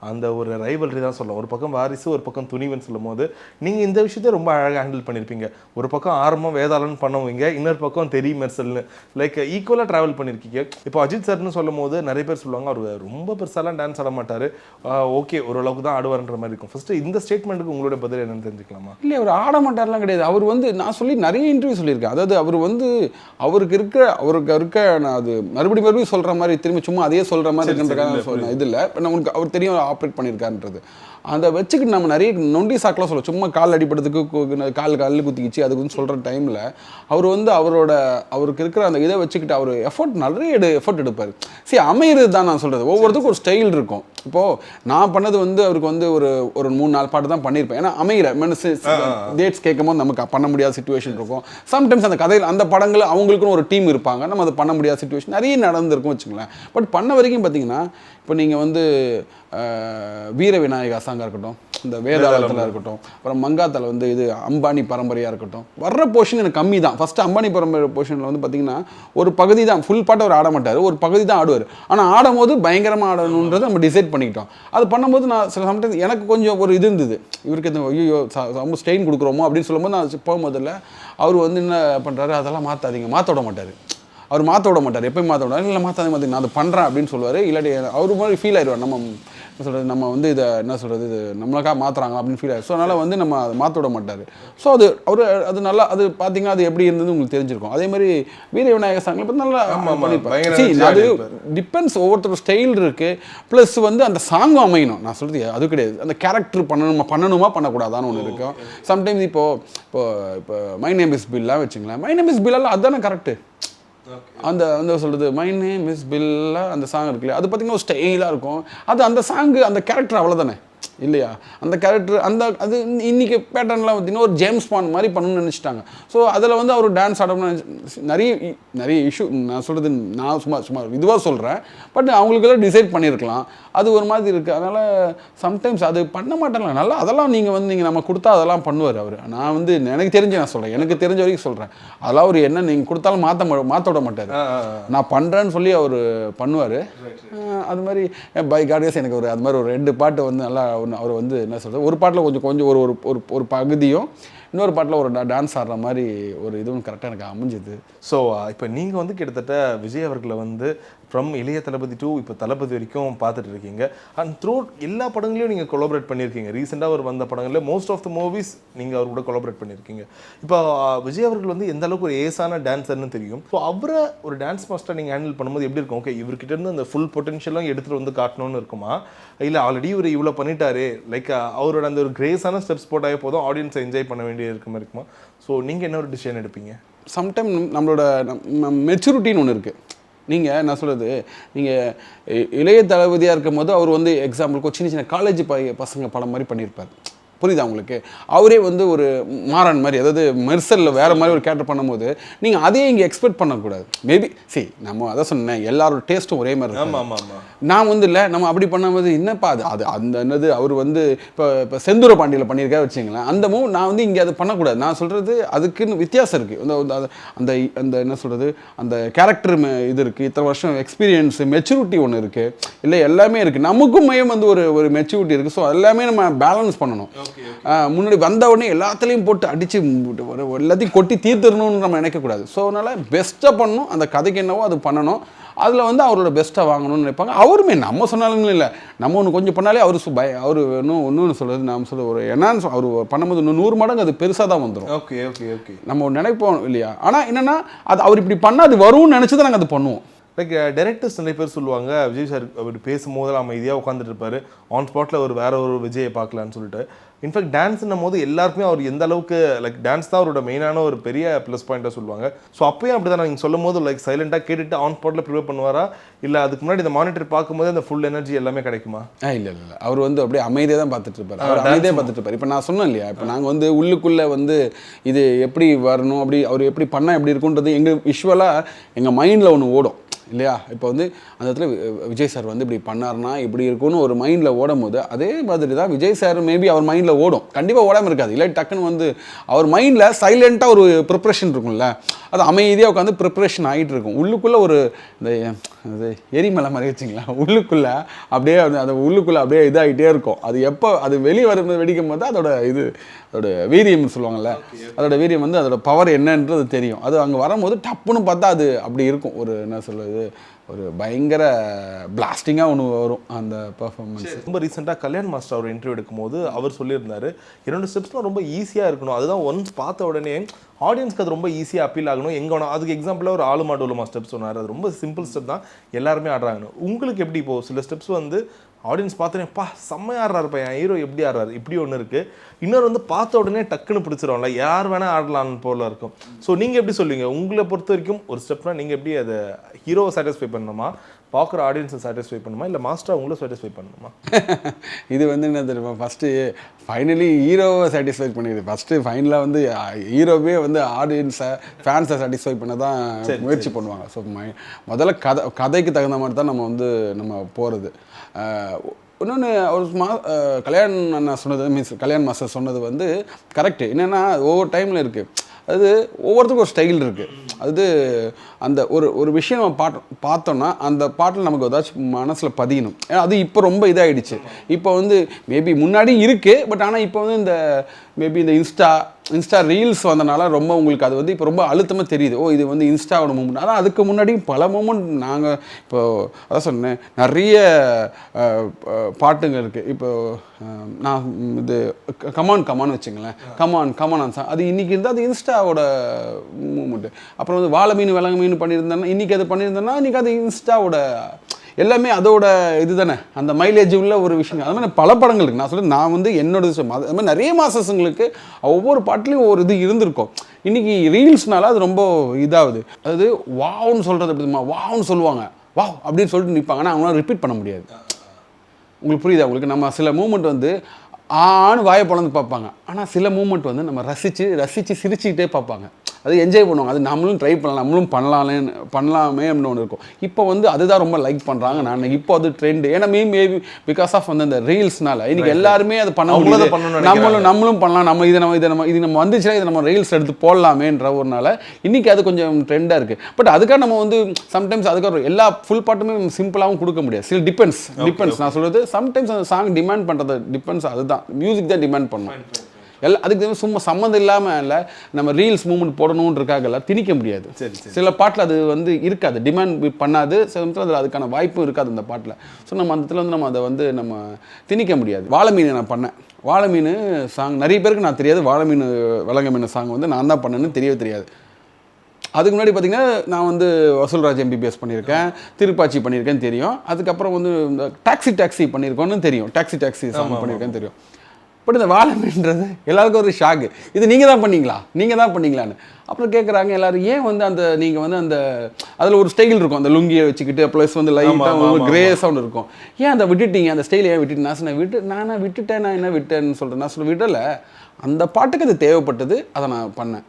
அந்த ஒரு ரைவல்ரி தான் சொல்லலாம். ஒரு பக்கம் வாரிசு, ஒரு பக்கம் துணிவுன்னு சொல்லும் போது நீங்கள் இந்த விஷயத்த ரொம்ப அழகாக ஹேண்டில் பண்ணியிருப்பீங்க. ஒரு பக்கம் ஆரம்பம் வேதாளன்னு பண்ணுவீங்க, இன்னொரு பக்கம் தெரி மெர்சல்னு லைக் ஈக்குவலாக ட்ராவல் பண்ணியிருக்கீங்க. இப்போ அஜித் சார்னு சொல்லும் போது நிறைய பேர் சொல்லுவாங்க அவர் ரொம்ப பெருசாலாம் டான்ஸ் ஆட மாட்டார், ஓகே ஓரளவுக்கு தான் ஆடுவார்ன்ற மாதிரி இருக்கும். ஃபர்ஸ்ட் இந்த ஸ்டேட்மெண்ட்டுக்கு உங்களோட பதில் என்னன்னு தெரிஞ்சுக்கலாமா? இல்லை, அவர் ஆட மாட்டார்லாம் கிடையாது. அவர் நான் நிறைய இன்டர்வியூ சொல்லியிருக்கேன். அதாவது அவருக்கு இருக்க நான் அது மறுபடியும் சொல்கிற மாதிரி திரும்பி சும்மா அதே சொல்கிற மாதிரி இருக்குன்றதுக்காக இதில் நமக்கு அவர் தெரியும் ஆப்ரேட் பண்ணியிருக்காருன்றது. அதை வச்சுக்கிட்டு நம்ம நிறைய நொண்டி சாக்கெலாம் சொல்லுவோம். சும்மா கால் அடிப்படுறதுக்கு கால் குத்திக்கிச்சு அதுக்கு சொல்கிற டைமில் அவருக்கு இருக்கிற அந்த இதை வச்சுக்கிட்டு அவர் நிறைய எஃபர்ட் எடுப்பார். சரி, அமையிறது தான் நான் சொல்கிறது. ஒவ்வொருத்துக்கும் ஒரு ஸ்டைல் இருக்கும். இப்போது நான் பண்ணது அவருக்கு ஒரு 3-4 பாட்டு தான் பண்ணியிருப்பேன். ஏன்னா அமைகிற டேட்ஸ் கேட்கும் போது நமக்கு பண்ண முடியாத சுச்சுவேஷன் இருக்கும். சம்டைம்ஸ் அந்த கதையில் அந்த படங்கள் அவங்களுக்குன்னு ஒரு டீம் இருப்பாங்க, நம்ம அதை பண்ண முடியாத சுச்சுவேஷன் நிறைய நடந்திருக்கும் வச்சுங்களேன். பட் பண்ண வரைக்கும் பார்த்தீங்கன்னா இப்போ நீங்கள் வீர விநாயகா சாங்காக இருக்கட்டும், இந்த வேதாளத்தில் இருக்கட்டும், அப்புறம் மங்காத்தில் இது அம்பானி பரம்பரையாக இருக்கட்டும், வர்ற போர்ஷன் எனக்கு கம்மி தான். ஃபஸ்ட்டு அம்பானி பரம்பரை போர்ஷனில் பார்த்தீங்கன்னா ஒரு பகுதி தான், ஃபுல் பாட்டு அவர் ஆட மாட்டார், ஒரு பகுதி தான் ஆடுவார். ஆனால் ஆடும்போது பயங்கரமாக ஆடணுன்றது நம்ம டிசைட் பண்ணிக்கிட்டோம். அது பண்ணும்போது நான் சில சம்டைம்ஸ் எனக்கு கொஞ்சம் ஒரு இது இருந்தது, இவருக்கு ஐயோ ரொம்ப ஸ்டெயின் கொடுக்குறோமோ அப்படின்னு சொல்லும்போது நான் போகும்போதில் அவர் என்ன பண்ணுறாரு, அதெல்லாம் மாற்ற விட மாட்டார். அவர் மாற்ற விட மாட்டார், எப்போயும் மாற்ற விடாது. இல்லை மாற்றாதே நான் அதை பண்ணுறேன் அப்படின்னு சொல்லுவார். இல்லாட்டி அவர் மாதிரி ஃபீல் ஆயிடுவார், நம்ம சொல்கிறது நம்ம இதை என்ன சொல்கிறது இது நம்மளுக்காக மாற்றுறாங்க அப்படின்னு ஃபீல் ஆயிடும். ஸோ அதனால் நம்ம அதை மாற்ற விட மாட்டார். ஸோ அது நல்லா அது பார்த்தீங்கன்னா அது எப்படி இருந்தது உங்களுக்கு தெரிஞ்சிருக்கும். அதே மாதிரி வீர விநாயகர் சாங்கில் பார்த்து நல்லா பண்ணியிருப்பாங்க. அது டிபெண்ட்ஸ், ஒவ்வொருத்தர் ஸ்டைல் இருக்குது. ப்ளஸ் அந்த சாங்கும் அமையணும். நான் சொல்கிறது அது கிடையாது, அந்த கேரக்டர் பண்ணணுமா பண்ணக்கூடாதான்னு ஒன்று இருக்கும். சம்டைம்ஸ் இப்போ மை நேம் இஸ் பில்லாம் வச்சுங்களேன், மை நேம் இஸ் பில்லாம் அதுதானே கரெக்டு. அந்த சொல்கிறது மை நேம் இஸ் பில்லா அந்த சாங் இருக்குல்லையா, அது பார்த்தீங்கன்னா ஒரு ஸ்டைலாக இருக்கும். அந்த சாங்கு அந்த கேரக்டர் அவ்வளோதானே இல்லையா? அந்த கேரக்டர் அது இன்றைக்கி பேட்டர்ன்லாம் பார்த்தீங்கன்னா ஒரு ஜேம்ஸ் பாண்ட் மாதிரி பண்ணணும்னு நினச்சிட்டாங்க. ஸோ அதில் அவர் டான்ஸ் ஆடணும்னு நிறைய இஷ்யூ. நான் சொல்கிறது நான் சும்மா இதுவாக சொல்கிறேன். பட் அவங்களுக்கெல்லாம் டிசைட் பண்ணியிருக்கலாம், அது ஒரு மாதிரி இருக்குது. அதனால் சம்டைம்ஸ் அது பண்ண மாட்டாங்க நல்லா. அதெல்லாம் நீங்கள் நம்ம கொடுத்தா அதெல்லாம் பண்ணுவார் அவர். நான் எனக்கு தெரிஞ்சு நான் சொல்கிறேன், எனக்கு தெரிஞ்ச வரைக்கும் சொல்கிறேன். அதெல்லாம் அவர் என்ன நீங்கள் கொடுத்தாலும் மாற்ற விட மாட்டார். நான் பண்ணுறேன்னு சொல்லி அவர் பண்ணுவார். அது மாதிரி பை கார்டியஸ் எனக்கு அது மாதிரி ஒரு 2 பாட்டு நல்லா அவர் என்ன சொல்கிறது, ஒரு பாட்டில் கொஞ்சம் ஒரு பகுதியும் இன்னொரு பாட்டில் ஒரு டான்ஸ் ஆடுற மாதிரி ஒரு இதுவும் கரெக்டாக எனக்கு அமைஞ்சுது. ஸோ இப்போ நீங்கள் கிட்டத்தட்ட விஜய் அவர்களை ஃப்ரம் இளைய தளபதி 2 இப்போ தளபதி வரைக்கும் பார்த்துட்டு இருக்கீங்க. அண்ட் த்ரூ எல்லா படங்களையும் நீங்கள் கொலாபரேட் பண்ணியிருக்கீங்க. ரீசெண்டாக அவர் வந்த படங்களில் மோஸ்ட் ஆஃப் த மூவிஸ் நீங்கள் அவர் கூட கொலாபரேட் பண்ணியிருக்கீங்க. இப்போ விஜய் அவர்கள் எந்த அளவுக்கு ஒரு ஏஸான டான்ஸர்னு தெரியும். ஸோ அவரை ஒரு டான்ஸ் மாஸ்டர் நீங்கள் ஹேண்டில் பண்ணும்போது எப்படி இருக்கும்? ஓகே, இவர்கிட்ட இருந்து அந்த ஃபுல் பொட்டன்ஷியலும் எடுத்துகிட்டு காட்டணும்னு இருக்குமா, இல்லை ஆல்ரெடி இவர் இவ்வளோ பண்ணிட்டாரு, லைக் அவரோட அந்த ஒரு கிரேஸான ஸ்டெப்ஸ் போட்டாவே போதும் ஆடியன்ஸை என்ஜாய் பண்ண வேண்டிய இருக்க மாதிரி இருக்குமா? ஸோ நீங்கள் என்ன ஒரு டிசிஷன் எடுப்பீங்க? சம்டைம் நம்மளோட மெச்சூரிட்டின்னு ஒன்று இருக்குது. நீங்கள் நான் சொல்கிறது, நீங்கள் இளைய தளபதியாக இருக்கும் போது அவர் எக்ஸாம்பிளுக்கு சின்ன காலேஜ் பசங்க படம் மாதிரி பண்ணியிருப்பார். புரியுதா உங்களுக்கு? அவரே ஒரு மாறன் மாதிரி, அதாவது மெர்சலில் வேறு மாதிரி ஒரு கேரக்டர் பண்ணும்போது நீங்கள் அதையே இங்கே எக்ஸ்பெக்ட் பண்ணக்கூடாது. மேபி நம்ம அதான் சொன்னேன், எல்லாரோட டேஸ்ட்டும் ஒரே மாதிரி இருக்கும். நான் இல்லை நம்ம அப்படி பண்ணும்போது என்னப்பா அது என்னது அவர் இப்போ செந்தூர பாண்டியில் பண்ணியிருக்கா வச்சுங்களேன், அந்த மூவ் நான் இங்கே அது பண்ணக்கூடாது. நான் சொல்கிறது அதுக்குன்னு வித்தியாசம் இருக்குது. அந்த என்ன சொல்கிறது, அந்த கேரக்டர் இது இருக்குது, இத்தனை வருஷம் எக்ஸ்பீரியன்ஸு மெச்சூரிட்டி ஒன்று இருக்குது, இல்லை எல்லாமே இருக்குது. நமக்கும் மையம் ஒரு மெச்சூரிட்டி இருக்குது. ஸோ எல்லாமே நம்ம பேலன்ஸ் பண்ணணும். முன்னாடி வந்த உடனே எல்லாத்துலேயும் போட்டு அடித்து எல்லாத்தையும் கொட்டி தீர்த்துடணும்னு நம்ம நினைக்கக்கூடாது. ஸோ அதனால் பெஸ்ட்டாக பண்ணணும், அந்த கதைக்கு என்னவோ அது பண்ணணும். அதில் அவரோட பெஸ்ட்டாக வாங்கணும்னு நினைப்பாங்க. அவருமே நம்ம சொன்னாலும் இல்லை, நம்ம ஒன்று கொஞ்சம் பண்ணாலே அவர் இன்னும் சொல்கிறது, நாம் சொல்ல ஒரு என்னான்னு அவர் பண்ணும்போது 100 மடங்கு அது பெருசாக தான் வந்துடும். ஓகே ஓகே ஓகே நம்ம நினைப்போம் இல்லையா? ஆனால் என்னென்னா அது அவர் இப்படி பண்ணால் அது வரும்னு நினச்சி தான் நாங்கள் அது பண்ணுவோம். லைக் டைரக்டர்ஸ் நிறைய பேர் சொல்லுவாங்க விஜய் சார் அவர் பேசும்போது அமைதியாக உட்காந்துட்டு இருப்பாரு, ஆன் ஸ்பாட்டில் ஒரு வேற ஒரு விஜயை பார்க்கலான்னு சொல்லிட்டு. இன்ஃபேக்ட் டான்ஸ்னும் போது எல்லாருக்குமே அவர் எந்த அளவுக்கு லைக் டான்ஸ் தான் அவரோட மெயினான ஒரு பெரிய ப்ளஸ் பாயிண்ட்டாக சொல்லுவாங்க. ஸோ அப்பயும் அப்படி தான் நீங்கள் சொல்லும் போது லைக் சைலண்டாக கேட்டுட்டு ஆன் ஸ்பாட்டில் ப்ரிப்பேர் பண்ணுவாரா, இல்லை அதுக்கு முன்னாடி இந்த மானிட்டர் பார்க்கும்போது அந்த ஃபுல் எனர்ஜி எல்லாமே கிடைக்குமா? இல்லை அவர் வந்து அப்படியே அமைதியாக தான் பார்த்துட்டு இருப்பார். அவர் அமைதியாக பார்த்துட்டு இருப்பார். இப்போ நான் சொன்னேன் இல்லையா, இப்போ நாங்கள் வந்து உள்ளுக்குள்ளே வந்து இது எப்படி வரணும், அப்படி அவர் எப்படி பண்ணால் எப்படி இருக்குன்றது எங்கள் விஷுவலாக எங்கள் மைண்டில் ஒன்று ஓடும் இல்லையா. இப்போ வந்து அந்த இடத்துல விஜய் சார் வந்து இப்படி பண்ணார்னா இப்படி இருக்கும்னு ஒரு மைண்டில் ஓடும் போது அதே மாதிரி தான் விஜய் சார் மேபி அவர் மைண்டில் ஓடும். கண்டிப்பாக ஓடாமல் இருக்காது. இல்லை டக்குன்னு வந்து அவர் மைண்டில் சைலண்ட்டாக ஒரு ப்ரிப்ரேஷன் இருக்கும்ல, அது அமைதியாக உட்காந்து ப்ரிப்ரேஷன் ஆகிட்டு இருக்கும். உள்ளுக்குள்ளே ஒரு இந்த எரிமலை மாதிரி வச்சிங்களா, உள்ளுக்குள்ளே அப்படியே அந்த உள்ளுக்குள்ளே அப்படியே இதாகிட்டே இருக்கும். அது எப்போ அது வெளியே வரும்போது வெடிக்கும் போது அதோட வீரியம்னு சொல்லுவாங்கள்ல, அதோட வீரியம் வந்து அதோட பவர் என்னன்றது தெரியும். அது அங்கே வரும்போது டப்புன்னு பார்த்தா அது அப்படி இருக்கும். ஒரு என்ன சொல்கிறது, ஒரு பயங்கர பிளாஸ்டிங்காக ஒன்று வரும் அந்த பர்ஃபார்மன்ஸ். ரொம்ப ரீசெண்டாக கல்யாண் மாஸ்டர் அவர் இன்டர்வியூ எடுக்கும்போது அவர் சொல்லியிருந்தார், 2 ஸ்டெப்ஸ்லாம் ரொம்ப ஈஸியாக இருக்கணும், அதுதான் ஒன்ஸ் பார்த்த உடனே ஆடியன்ஸ்க்கு அது ரொம்ப ஈஸியாக அப்பீல் ஆகணும். எங்கே வேணும் அதுக்கு எக்ஸாம்பிளாக ஒரு ஆளு மாடோலமா ஸ்டெப் சொன்னார். அது ரொம்ப சிம்பிள் ஸ்டெப் தான், எல்லாருமே ஆடுறாங்கன்னு. உங்களுக்கு எப்படி இப்போது சில ஸ்டெப்ஸ் வந்து ஆடியன்ஸ் பார்த்தோன்னே பா செம்மையாக ஆடுறாருப்பா என் ஹீரோ எப்படி ஆடுறாரு இப்படி ஒன்று இருக்குது, இன்னொரு வந்து பார்த்த உடனே டக்குன்னு பிடிச்சிரும்ல, யார் வேணால் ஆடலான்னு போல இருக்கும். ஸோ நீங்கள் எப்படி சொல்லுவீங்க, உங்களை பொறுத்த வரைக்கும் ஒரு ஸ்டெப்னா நீங்கள் எப்படி அதை ஹீரோவை சாட்டிஸ்ஃபை பண்ணணுமா, பார்க்குற ஆடியன்ஸை சாட்டிஸ்ஃபை பண்ணணுமா, இல்லை மாஸ்டரை உங்களை சாட்டிஸ்ஃபை பண்ணணுமா? இது வந்து என்ன தெரியுமா, ஃபஸ்ட்டு ஃபைனலி ஹீரோவை சாட்டிஸ்ஃபை பண்ணிடுது. ஃபஸ்ட்டு ஃபைனலாக வந்து ஹீரோவே வந்து ஆடியன்ஸை ஃபேன்ஸை சாட்டிஸ்ஃபை பண்ண தான் முயற்சி பண்ணுவாங்க. ஸோ முதல்ல கதைக்கு தகுந்த மாதிரி தான் நம்ம போகிறது. இன்னொன்று ஒரு கல்யாண் அண்ணா சொன்னது கல்யாண் மாஸ்டர் சொன்னது வந்து கரெக்டு. என்னென்னா ஒவ்வொரு டைமில் இருக்குது, அது ஒவ்வொருத்தருக்கும் ஒரு ஸ்டைல் இருக்குது. அது அந்த ஒரு விஷயம் நம்ம பார்த்தோன்னா அந்த பாட்டில் நமக்கு ஏதாச்சும் மனசில் பதியணும். ஏன்னா அது இப்போ ரொம்ப இதாகிடுச்சு. இப்போ வந்து மேபி முன்னாடி இருக்குது, பட் ஆனால் இப்போ வந்து இந்த மேபி இந்த இன்ஸ்டா ரீல்ஸ் வந்தனால ரொம்ப உங்களுக்கு அது வந்து இப்போ ரொம்ப அழுத்தமாக தெரியுது. ஓ இது வந்து இன்ஸ்டாவோட மூமெண்ட். அதான் அதுக்கு முன்னாடியும் பல மூமெண்ட் நாங்கள் இப்போ அதான் சொன்னேன், நிறைய பாட்டுங்க இருக்குது. இப்போ நான் இது கமான் வச்சுங்களேன், கமான் அது இன்றைக்கி இருந்தால் அது இன்ஸ்டாவோட மூமெண்ட்டு. அப்புறம் வந்து வாழை மீன் விலங்கு மீன் பண்ணியிருந்தேன்னா இன்றைக்கி அது பண்ணியிருந்தேன்னா இன்றைக்கி அது இன்ஸ்டாவோட எல்லாமே அதோட இது தானே, அந்த மைலேஜ் உள்ள ஒரு விஷயம். அது மாதிரி பல படங்களுக்கு நான் வந்து என்னோட அது மாதிரி நிறைய மாசங்களுக்கு ஒவ்வொரு பாட்டிலையும் ஒரு இது இருந்திருக்கும். இன்றைக்கி ரீல்ஸ்னால அது ரொம்ப இதாகுது. அதாவது வாவ்னு சொல்கிறது எப்படிமா, வாவ்னு சொல்லுவாங்க, வாவ் அப்படின்னு சொல்லிட்டு நிற்பாங்க. ஆனால் அவங்களால ரிப்பீட் பண்ண முடியாது. உங்களுக்கு புரியுதா? உங்களுக்கு நம்ம சில மூமெண்ட் வந்து ஆன்னு வாயை பிளந்து பார்ப்பாங்க, ஆனால் சில மூமெண்ட் வந்து நம்ம ரசித்து சிரிச்சுக்கிட்டே பார்ப்பாங்க. அது என்ஜாய் பண்ணுவாங்க. அது நம்மளும் ட்ரை பண்ணலாம், நம்மளும் பண்ணலாமே அப்படின்னு ஒன்று இருக்கும். இப்போ வந்து அதுதான் ரொம்ப லைக் பண்ணுறாங்க. நான் இப்போ அது ட்ரெண்டு. ஏன்னா மேபி பிகாஸ் ஆஃப் வந்து அந்த ரீல்ஸ்னால இன்னைக்கு எல்லாருமே அது பண்ண முடியாது. நம்மளும் பண்ணலாம், இது நம்ம வந்துச்சுன்னா இதை நம்ம ரீல்ஸ் எடுத்து போடலாமேன்ற ஒருனால இன்னைக்கு அது கொஞ்சம் ட்ரெண்டாக இருக்குது. பட் அதுக்காக நம்ம வந்து சம்டைம்ஸ் அதுக்காக எல்லா ஃபுல் பாட்டுமே சிம்பிளாகவும் கொடுக்க முடியாது. சில டிபெண்ட்ஸ் நான் சொல்கிறது. சம்டைம்ஸ் அந்த சாங் டிமாண்ட் பண்ணுறது டிபெண்ட்ஸ். அதுதான் மியூசிக் தான் டிமாண்ட் பண்ணும். அதுக்கு சும்மா சம்மந்தம் இல்லாமல் இல்லை நம்ம ரீல்ஸ் மூமெண்ட் போடணுன்றக்காக திணிக்க முடியாது. சில பாட்டில் அது வந்து இருக்காது, டிமாண்ட் பண்ணாது. சில அதில் அதுக்கான வாய்ப்பும் இருக்காது அந்த பாட்டில். ஸோ நம்ம அந்த இடத்துல வந்து நம்ம அதை வந்து நம்ம திணிக்க முடியாது. வாழை மீன் நான் பண்ணேன். வாழை மீன் சாங் நிறைய பேருக்கு நான் தெரியாது. வாழை மீன் விலங்கு மீன் சாங் வந்து நான் தான் பண்ணேன்னு தெரியாது. அதுக்கு முன்னாடி பார்த்தீங்கன்னா நான் வந்து வசூல்ராஜ் எம்பிபிஎஸ் பண்ணியிருக்கேன், திருப்பாச்சி பண்ணியிருக்கேன்னு தெரியும். அதுக்கப்புறம் வந்து இந்த டாக்ஸி பண்ணியிருக்கோன்னு தெரியும், டாக்ஸி சாங் பண்ணியிருக்கேன்னு தெரியும். பட் இந்த வாழை மீன்றது எல்லாருக்கும் ஒரு ஷாக்கு. இது நீங்கள் தான் பண்ணீங்களான்னு அப்புறம் கேட்குறாங்க எல்லோரும். ஏன் வந்து அந்த நீங்கள் வந்து அந்த அதில் ஒரு ஸ்டைல் இருக்கும், அந்த லுங்கியை வச்சுக்கிட்டு ப்ளஸ் வந்து லைட்டாக கிரேஸாக ஒன்று இருக்கும். ஏன் அதை விட்டுட்டீங்க, அந்த ஸ்டைல் ஏன் விட்டுட்டு? நான் விட்டுட்டேன். நான் என்ன விட்டேன்னு சொல்கிறேன். நான் விடலை, அந்த பாட்டுக்கு அது தேவைப்பட்டது, அதை நான் பண்ணேன்.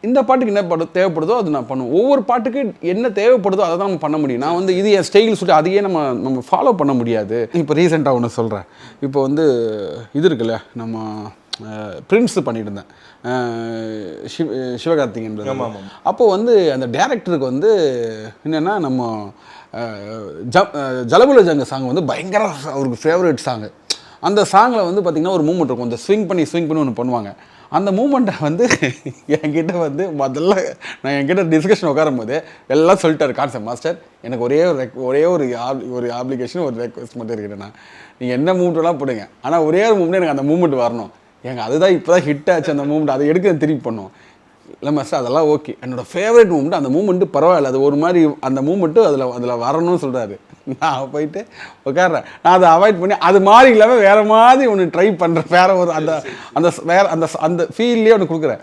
இந்த பாட்டுக்கு என்ன தேவைப்படுதோ அது நான் பண்ணுவேன். ஒவ்வொரு பாட்டுக்கு என்ன தேவைப்படுதோ அதை தான் நம்ம பண்ண முடியும். நான் வந்து இது என் ஸ்டைல் சொல்லி அதையே நம்ம ஃபாலோ பண்ண முடியாது. இப்போ ரீசெண்டாக ஒன்று சொல்கிறேன். இப்போ வந்து இது இருக்குல்ல, நம்ம பிரின்ஸ் பண்ணிட்டு இருந்தேன், சிவகார்த்திகேயன். அப்போது வந்து அந்த டேரக்டருக்கு வந்து என்னென்னா நம்ம ஜலபுல ஜங்க சாங் வந்து பயங்கர அவருக்கு ஃபேவரட் சாங்கு. அந்த சாங்கில் வந்து பார்த்திங்கன்னா ஒரு மூமெண்ட் இருக்கும், அந்த ஸ்விங் பண்ணி ஒன்று பண்ணுவாங்க. அந்த மூமெண்ட்டை வந்து என்கிட்ட வந்து முதல்ல நான் என்கிட்ட டிஸ்கஷன் உட்காரும் போது எல்லாம் சொல்லிட்டாரு கான்செப்ட் மாஸ்டர், எனக்கு ஒரே ஒரு ஆப்ளிகேஷன் ஒரு ரெக்வஸ்ட் மட்டும் இருக்குதுண்ணா, நீங்கள் என்ன மூமெண்ட்லாம் போடுங்க, ஆனால் ஒரே ஒரு மூமெண்ட் எனக்கு அந்த மூமெண்ட் வரணும். அதுதான் இப்போ தான் ஹிட் ஆச்சு அந்த மூமெண்ட், அதை எடுக்க திருப்பி பண்ணுவோம். இல்லை மாஸ்டர் அதெல்லாம் ஓகே, என்னோட ஃபேவரட் மூமெண்ட் அந்த மூமெண்ட்டு பரவாயில்ல, அது ஒரு மாதிரி அந்த மூமெண்ட்டு அதில் வரணும்னு சொல்கிறாரு. நான் போயிட்டு உட்கார்றேன், நான் அதை அவாய்ட் பண்ணி அது மாதிரி இல்லாமல் வேறு மாதிரி ஒன்று ட்ரை பண்ணுறேன், வேறு ஒரு அந்த ஃபீல்லே ஒன்று கொடுக்குறேன்.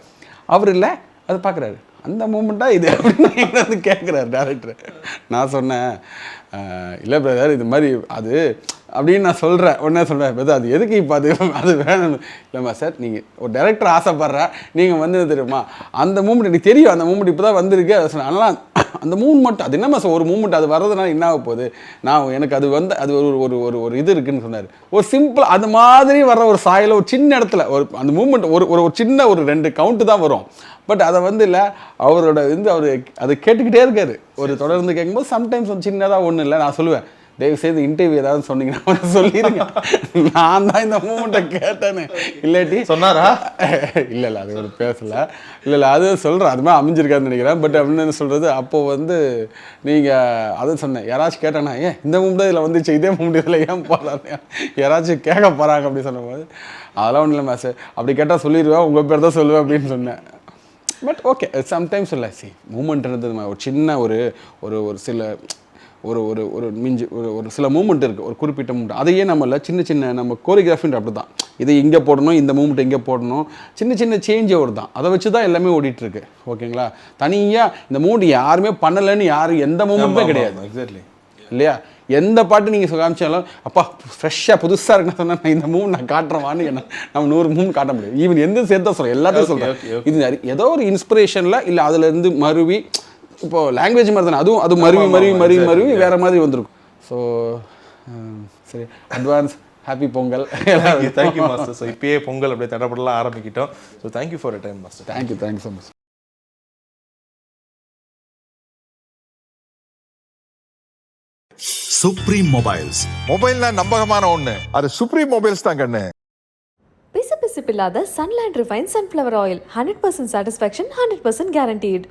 அவர் இல்லை அதை பார்க்குறாரு, அந்த மூமெண்ட்டாக இது அப்படின்னு வந்து கேட்குறாரு டேரக்டர். நான் சொன்னேன் இல்லை பிரதர் இது மாதிரி அது அப்படின்னு நான் சொல்கிறேன். உடனே சொல்கிறேன் பிரதர் அது எதுக்கு இப்போ அது வேணும் இல்லைம்மா சார், நீங்கள் ஒரு டேரக்டர் ஆசைப்பட்ற நீங்கள் வந்து தெரியுமா அந்த மூமெண்ட் எனக்கு தெரியும், அந்த மூமெண்ட் இப்போ தான் வந்திருக்கு அதை சொன்னேன். அதனால் அந்த மூமெண்ட் அது என்னம்மா சார் ஒரு மூமெண்ட் அது வர்றதுனால என்ன ஆக போகுது, நான் எனக்கு அது வந்து அது ஒரு ஒரு ஒரு இது இருக்குதுன்னு சொன்னார். ஒரு சிம்பிள் அது மாதிரி வர்ற ஒரு சாயில் ஒரு சின்ன இடத்துல ஒரு அந்த மூமெண்ட் ஒரு சின்ன ஒரு 2 கவுண்ட்டு தான் வரும். பட் அதை வந்து இல்லை அவரோட வந்து அவர் அதை கேட்டுக்கிட்டே இருக்காரு. ஒரு தொடர்ந்து கேட்கும்போது சம்டைம்ஸ் வந்து சின்னதாக ஒன்றும் இல்லை, நான் சொல்லுவேன் தயவு செய்து இன்டர்வியூ ஏதாவது சொன்னீங்கன்னா சொல்லிடுங்க, நான் தான் இந்த மூமெண்ட்டை கேட்டேன்னு. இல்லாட்டி சொன்னாரா? இல்லை அது ஒரு பேசலை, இல்லை அது சொல்கிறேன் அது மாதிரி அமைஞ்சிருக்காருன்னு நினைக்கிறேன். பட் அப்படின்னு சொல்கிறது அப்போது வந்து நீங்கள் அதை சொன்னேன், யாராச்சும் கேட்டானா ஏன் இந்த மூமெண்ட் இதில் வந்துச்சு இதே மூமெண்ட் இதில் ஏன் போகிறாங்க யாராச்சும் கேட்க போகிறாங்க அப்படின்னு சொன்னபோது அதெல்லாம் ஒன்றும் இல்லை மேஸ் அப்படி கேட்டால் சொல்லிடுவேன் உங்கள் பேர் தான் சொல்லுவேன் அப்படின்னு சொன்னேன். பட் ஓகே சம்டைம்ஸ் இல்லை மூமெண்ட்ன்றது ஒரு சின்ன ஒரு சில ஒரு மிஞ்சி ஒரு சில மூமெண்ட் இருக்குது, ஒரு குறிப்பிட்ட மூமெண்ட் அதையே நம்மள சின்ன நம்ம கோரியோகிராஃபின்ற அப்படி தான் இதை இங்கே போடணும் இந்த மூமெண்ட் இங்கே போடணும் சின்ன சேஞ்ச் ஓவர் தான், அதை வச்சு தான் எல்லாமே ஓடிட்டுருக்கு. ஓகேங்களா, தனியாக இந்த மூமெண்ட் யாருமே பண்ணலைன்னு யாரும் எந்த மூமெண்ட்டுமே கிடையாது. எக்ஸாக்ட்லி இல்லையா, எந்த பாட்டு நீங்கள் காமிச்சாலும் அப்பா ஃப்ரெஷ்ஷாக புதுசாக இருக்குன்னு சொன்னால் நான் இந்த மூவ் நான் காட்டுறவான்னு என்ன நம்ம 100 மூவ் காட்ட முடியும். ஈவன் எந்த சேர்த்தா சொல்கிறேன் எல்லாத்தையும் சொல்கிறேன். இது ஏதோ ஒரு இன்ஸ்பிரேஷனில் இல்லை அதுலேருந்து மறுவி இப்போது லாங்குவேஜ் மாதிரி தானே அதுவும் அது மறுவி வேறு மாதிரி வந்திருக்கும். ஸோ சரி advance happy Pongal. Thank you master. So இப்பயே பொங்கல் அப்படியே தடப்படலாம் ஆரம்பிக்கிட்டோம். So thank you for time master. Thank you so much. Supreme mobiles மொபைல்னா நம்பகமான ஒண்ணு, அது சுப்ரீம் மொபைல்ஸ் தான் கண்ணு. பிசுபிசுப்பில்லாத sunland refine sunflower oil 100% satisfaction 100% guaranteed.